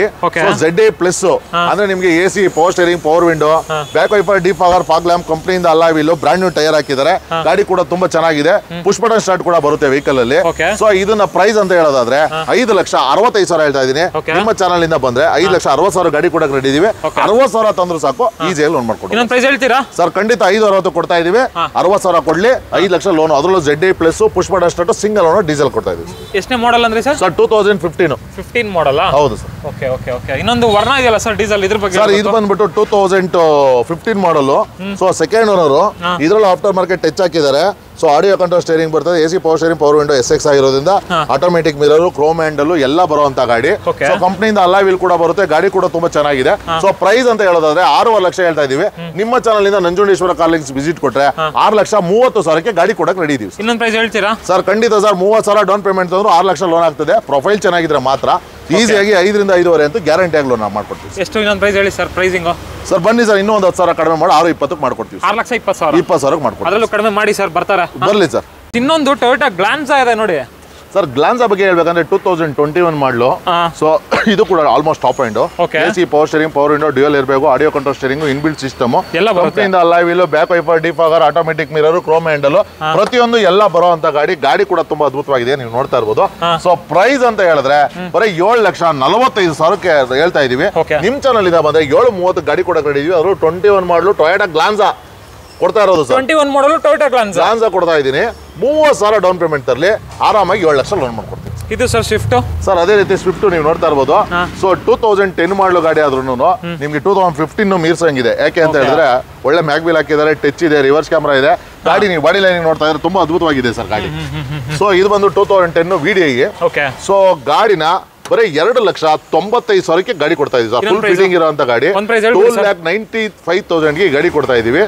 [SPEAKER 1] ZA ಪ್ಲಸ್ ಅಂದ್ರೆ ನಿಮ್ಗೆ AC, power steering, power window, back wiper, defogger, fog lamp, ಕಂಪನಿಯಿಂದ alloy wheel, brand new tyre ಹಾಕಿದ್ದಾರೆ. ಗಾಡಿ ಕೂಡ ತುಂಬಾ ಚೆನ್ನಾಗಿದೆ. ಪುಷ್ ಬಟನ್ ಸ್ಟಾರ್ಟ್ ಕೂಡ ಬರುತ್ತೆ ವೆಹಿಕಲ್ ಅಲ್ಲಿ. ಸೊ ಇದನ್ನ ಪ್ರೈಸ್ ಅಂತ ಹೇಳೋದಾದ್ರೆ 5,65,000 ಹೇಳ್ತಾ ಇದೀನಿ. ನಿಮ್ಮ ಚಾನಲ್ ಇಂದ ಬಂದ್ರೆ 5,60,000 ಗಾಡಿ ಕೊಡಕ್ಕೆ ರೆಡಿ ಇದೀವಿ. 60,000 ತಂದ್ರು ಸಾಕು, ಈಸಿಯಾಗಿ ಲೋನ್ ಮಾಡ್ಕೊಡ್ತೀವಿ.
[SPEAKER 2] ಪ್ರೈಸ್ ಹೇಳ್ತೀರಾ
[SPEAKER 1] ಸರ್? ಖಂಡಿತ 5,60 ಕೊಡ್ತಾ ಇದೀವಿ. 60,000 ಕೊಡ್ಲಿ, 5 ಲಕ್ಷ ಲೋನ್. ಅದರಲ್ಲೂ ZA plus, push button start, single owner, diesel ಕೊಡ್ತಾ ಇದೀವಿ.
[SPEAKER 2] ಎಷ್ಟನೇ ಮಾಡಲ್ ಅಂದ್ರೆ ಸರ್?
[SPEAKER 1] 2015
[SPEAKER 2] ಮಾಡಲ್.
[SPEAKER 1] ಹೌದು ಸರ್.
[SPEAKER 2] ಇನ್ನೊಂದು ವರ್ಣ ಇದೆಯಲ್ಲ ಸರ್ ಡೀಸೆಲ್, ಇದ್ರ ಬಗ್ಗೆ
[SPEAKER 1] ಸರ್ ಇದು ಬಂದ್ಬಿಟ್ಟು 2015 ಮಾಡಲು. So second owner. ಇದ್ರಲ್ಲಿ ಆಫ್ಟರ್ ಮಾರ್ಕೆಟ್ ಟಚ್ ಹಾಕಿದ್ದಾರೆ. ಸೊ ಆಡಿಯೋ ಕಂಟ್ರೋಲ್ ಸ್ಟೇರಿಂಗ್ ಬರ್ತದೆ, AC power steering, power window, SX ಆಗಿರೋದ್ರಿಂದ ಆಟೋಮೆಟಿಕ್ ಮಿರರ್, ಕ್ರೋಮ್ ಹ್ಯಾಂಡಲ್ ಎಲ್ಲ ಬರುವಂತ ಗಾಡಿ. ಸೊ ಕಂಪನಿಯಿಂದ ಅಲಾ ವೀಲ್ ಕೂಡ ಬರುತ್ತೆ. ಗಾಡಿ ಕೂಡ ತುಂಬಾ ಚೆನ್ನಾಗಿದೆ. ಸೊ ಪ್ರೈಸ್ ಅಂತ ಹೇಳೋದಾದ್ರೆ 6 ಲಕ್ಷ ಹೇಳ್ತಾ ಇದೀವಿ. ನಿಮ್ಮ ಚಾನಲ್ ಇಂದ ನಂಜುಂಡೇಶ್ವರ ಕಾರ್ಲಿಂಗ್ಸ್ ವಿಸಿಟ್ ಕೊಟ್ರೆ 6,30,000 ಗಾಡಿ ಕೊಡಕ್ಕೆ ರೆಡಿ ಇದೀವಿ.
[SPEAKER 2] ಇನ್ನೊಂದು ಪ್ರೈಸ್ ಹೇಳ್ತೀರಾ?
[SPEAKER 1] ಸರ್ ಖಂಡಿತ ಸರ್, 30,000 ಡೌನ್ ಪೇಮೆಂಟ್ ತಂದ್ರು 6 ಲಕ್ಷ ಲೋನ್ ಆಗ್ತದೆ. ಪ್ರೊಫೈಲ್ ಚೆನ್ನಾಗಿದ್ರೆ ಮಾತ್ರ ಈಸಿಯಾಗಿ 5ರಿಂದ 5.5 ಅಂತ ಗ್ಯಾರಂಟಿಯಾಗಿ ಲೋನ್ ಮಾಡ್ಕೊಡ್ತೀವಿ.
[SPEAKER 2] ಎಷ್ಟು ಇನ್ನೊಂದು ಪ್ರೈಸ್ ಹೇಳಿ ಸರ್? ಪ್ರೈಸಿಂಗ್
[SPEAKER 1] ಸರ್ ಬನ್ನಿ ಸರ್, ಇನ್ನೂ ಒಂದು 10,000 ಕಡಿಮೆ ಮಾಡಿ 6,20,000 ಮಾಡ್ಕೊಡ್ತೀವಿ.
[SPEAKER 2] 6,20,000
[SPEAKER 1] ಮಾಡ್ಕೊಡ್ತೀವಿ.
[SPEAKER 2] ಅದರಲ್ಲೂ ಕಡಿಮೆ ಮಾಡಿ ಸರ್, ಬರ್ತಾರೆ.
[SPEAKER 1] ಬರ್ಲಿ ಸರ್.
[SPEAKER 2] ಇನ್ನೊಂದು ಟೊಯೋಟಾ ಗ್ಲಾನ್ಸಾ ಇದೆ ನೋಡಿ
[SPEAKER 1] ಸರ್. ಗ್ಲಾನ್ಸಾ ಬಗ್ಗೆ ಹೇಳ್ಬೇಕಂದ್ರೆ 2021 ಮಾಡಲು. ಸೊ ಇದು ಕೂಡ almost top end. AC power steering, power window, dual air bag, audio control steering, inbuilt system, ಕಂಪನಿಯಿಂದ alloy wheel, back wiper, defogger, automatic mirror, chrome handle, ಪ್ರತಿಯೊಂದು ಎಲ್ಲ ಬರುವಂತ ಗಾಡಿ. ಗಾಡಿ ಕೂಡ ತುಂಬಾ ಅದ್ಭುತವಾಗಿದೆ, ನೀವು ನೋಡ್ತಾ ಇರ್ಬೋದು. ಸೊ ಪ್ರೈಸ್ ಅಂತ ಹೇಳಿದ್ರೆ ಬರೀ 7,45,000 ಹೇಳ್ತಾ ಇದೀವಿ. ನಿಮ್ ಚಾನಲ್ ಇಂದ ಬಂದ್ರೆ 7,30 ಗಾಡಿ ಕೊಡಕ್ಕೆ ರೆಡಿ ಇದೀವಿ. ಅವರು 21 ಮಾಡಲು ಟೊಯೋಟಾ ಗ್ಲಾನ್ಸಾ ಕೊಡ್ತಾ ಇರೋದು ಸರ್.
[SPEAKER 2] 21 ಮಾಡಲು ಟೊಯೋಟಾ ಗ್ಲಾನ್ಸಾ ಕೊಡ್ತಾ
[SPEAKER 1] ಇದೀನಿ. 30,000 ಡೌನ್ ಪೇಮೆಂಟ್ ತರಲಿ, ಆರಾಮಾಗಿ 7 ಲಕ್ಷ ಲೋನ್ ಮಾಡ್ಕೊಡ್ತೀವಿ.
[SPEAKER 2] ಇದು ಸರ್ ಸ್ವಿಫ್ಟ್.
[SPEAKER 1] ಸರ್ ಅದೇ ರೀತಿ ಸ್ವಿಫ್ಟ್ ನೀವು ನೋಡ್ತಾ ಇರ್ಬೋದು. ಸೊ 2010 ಮಾಡಲು ಗಾಡಿ ಆದ್ರೂ ನಿಮ್ಗೆ 2015 ಮೀರ್ಸಂಗಿದೆ. ಯಾಕೆ ಅಂತ ಹೇಳಿದ್ರೆ ಒಳ್ಳೆ ಮ್ಯಾಗ್ವಿಲ್ ಹಾಕಿದ್ದಾರೆ, ಟಚ್ ಇದೆ, ರಿವರ್ಸ್ ಕ್ಯಾಮ್ರಾ ಇದೆ. ಗಾಡಿ ನೀವು ಬಾಡಿ ಲೈನಿಂಗ್ ನೋಡ್ತಾ ಇದ್ರೆ ತುಂಬಾ ಅದ್ಭುತವಾಗಿದೆ ಸರ್ ಗಾಡಿ. ಸೊ ಇದು ಬಂದು 2010 VDI. ಸೊ ಗಾಡಿನ ಬರೀ 2,95,000 ಗಾಡಿ ಕೊಡ್ತಾ ಇದೀವಿ ಸರ್. ಫುಲ್ ಫಿಟ್ಟಿಂಗ್ ಇರೋಂತ ಗಾಡಿ. 2,95,000 ಗಾಡಿ ಕೊಡ್ತಾ ಇದೀವಿ.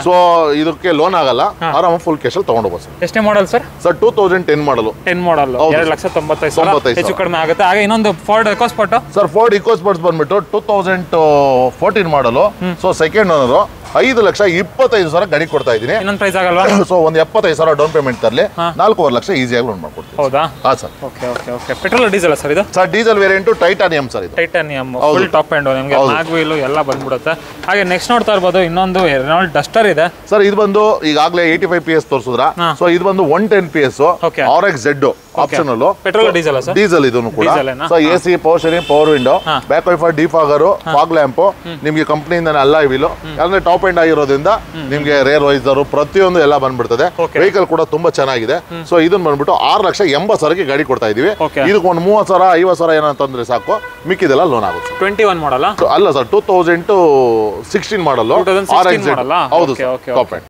[SPEAKER 1] ಸೊ ಇದಕ್ಕೆ ಲೋನ್ ಆಗಲ್ಲ, ಆರಾಮ ಫುಲ್ ಕ್ಯಾಶ್ ಅಲ್ಲಿ ತಗೊಂಡೋಗ್ಬೋದು ಸರ್.
[SPEAKER 2] ಎಷ್ಟೇ ಮಾಡಲ್ ಸರ್?
[SPEAKER 1] ಸರ್ 2010 ಮಾಡಲು.
[SPEAKER 2] 2,95,000 ಹೆಚ್ಚು ಕಡಿಮೆ ಆಗುತ್ತೆ. ಹಾಗೆ ಇನ್ನೊಂದು Ford EcoSport
[SPEAKER 1] sir. Ford EcoSport ಬಂದ್ಬಿಟ್ಟು 2014 ಮಾಡಲು. So second owner. 5,25,000 ಗಾಡಿ ಕೊಡ್ತಾ ಇದೀನಿ.
[SPEAKER 2] ಇನ್ನೊಂದು ಪ್ರೈಸ್ ಆಗಲ್ವಾ?
[SPEAKER 1] ಸೊ ಒಂದು 75,000 ಡೌನ್ ಪೇಮೆಂಟ್ ತರಲಿ, 4.5 ಲಕ್ಷ ಈಸಿಯಾಗಿ ಲೋನ್ ಮಾಡ್ಕೊಡ್ತೀವಿ.
[SPEAKER 2] ಹೌದಾ?
[SPEAKER 1] ಹಾ ಸರ್.
[SPEAKER 2] ಪೆಟ್ರೋಲ್ ಡೀಸೆಲ್ ಸರ್ ಇದು?
[SPEAKER 1] Sir diesel variant titanium sir. ಇದು
[SPEAKER 2] ಟೈಟಾನಿಯಂ ಫುಲ್ ಟಾಪ್ ಎಂಡ್, ನಿಮಗೆ ಮ್ಯಾಗ್ ವೀಲ್ ಎಲ್ಲ ಬಂದ್ಬಿಡುತ್ತೆ. ಹಾಗೆ ನೆಕ್ಸ್ಟ್ ನೋಡ್ತಾ ಇರ್ಬೋದು ಇನ್ನೊಂದು ರೆನಾಲ್ಟ್ ಡಸ್ಟರ್ ಇದೆ
[SPEAKER 1] ಸರ್. ಇದು ಬಂದು ಈಗಾಗಲೇ 85 PS ತೋರಿಸಿದ್ರ. ಸೊ ಇದು ಬಂದು 110 PS RX-Z optional.
[SPEAKER 2] Petrol diesel sir?
[SPEAKER 1] Diesel ಇದನ್ನು ಕೂಡ. So AC power steering, power window, back wiper, defogger, fog lamp, ನಿಮಗೆ ಕಂಪನಿಯಿಂದ ಅಲಾ ವೀಲ್, ಅಂದ್ರೆ ಟಾಪ್ ಎಂಡ್ ಆಗಿರೋದ್ರಿಂದ ನಿಮ್ಗೆ ರೇರ್ ವೈಸರ್ ಪ್ರತಿಯೊಂದು ಎಲ್ಲ ಬಂದ್ಬಿಡ್ತದೆ. ವೆಹಿಕಲ್ ಕೂಡ ತುಂಬಾ ಚೆನ್ನಾಗಿದೆ. ಸೊ ಇದನ್ನ ಬಂದ್ಬಿಟ್ಟು 6,80,000ಗೆ ಗಾಡಿ ಕೊಡ್ತಾ ಇದೀವಿ. ಇದಕ್ಕೆ ಒಂದು 30,000 50,000 ಏನಂತಂದ್ರೆ ಸಾಕು, ಮಿಕ್ಕಿದೆಲ್ಲ ಲೋನ್ ಆಗುತ್ತೆ.
[SPEAKER 2] 21 ಮಾಡಲ್ಲ
[SPEAKER 1] ಅಲ್ಲ ಸರ್, 2016 ಮಾಡಲ್. ಹೌದು, ಟಾಪ್ ಎಂಡ್.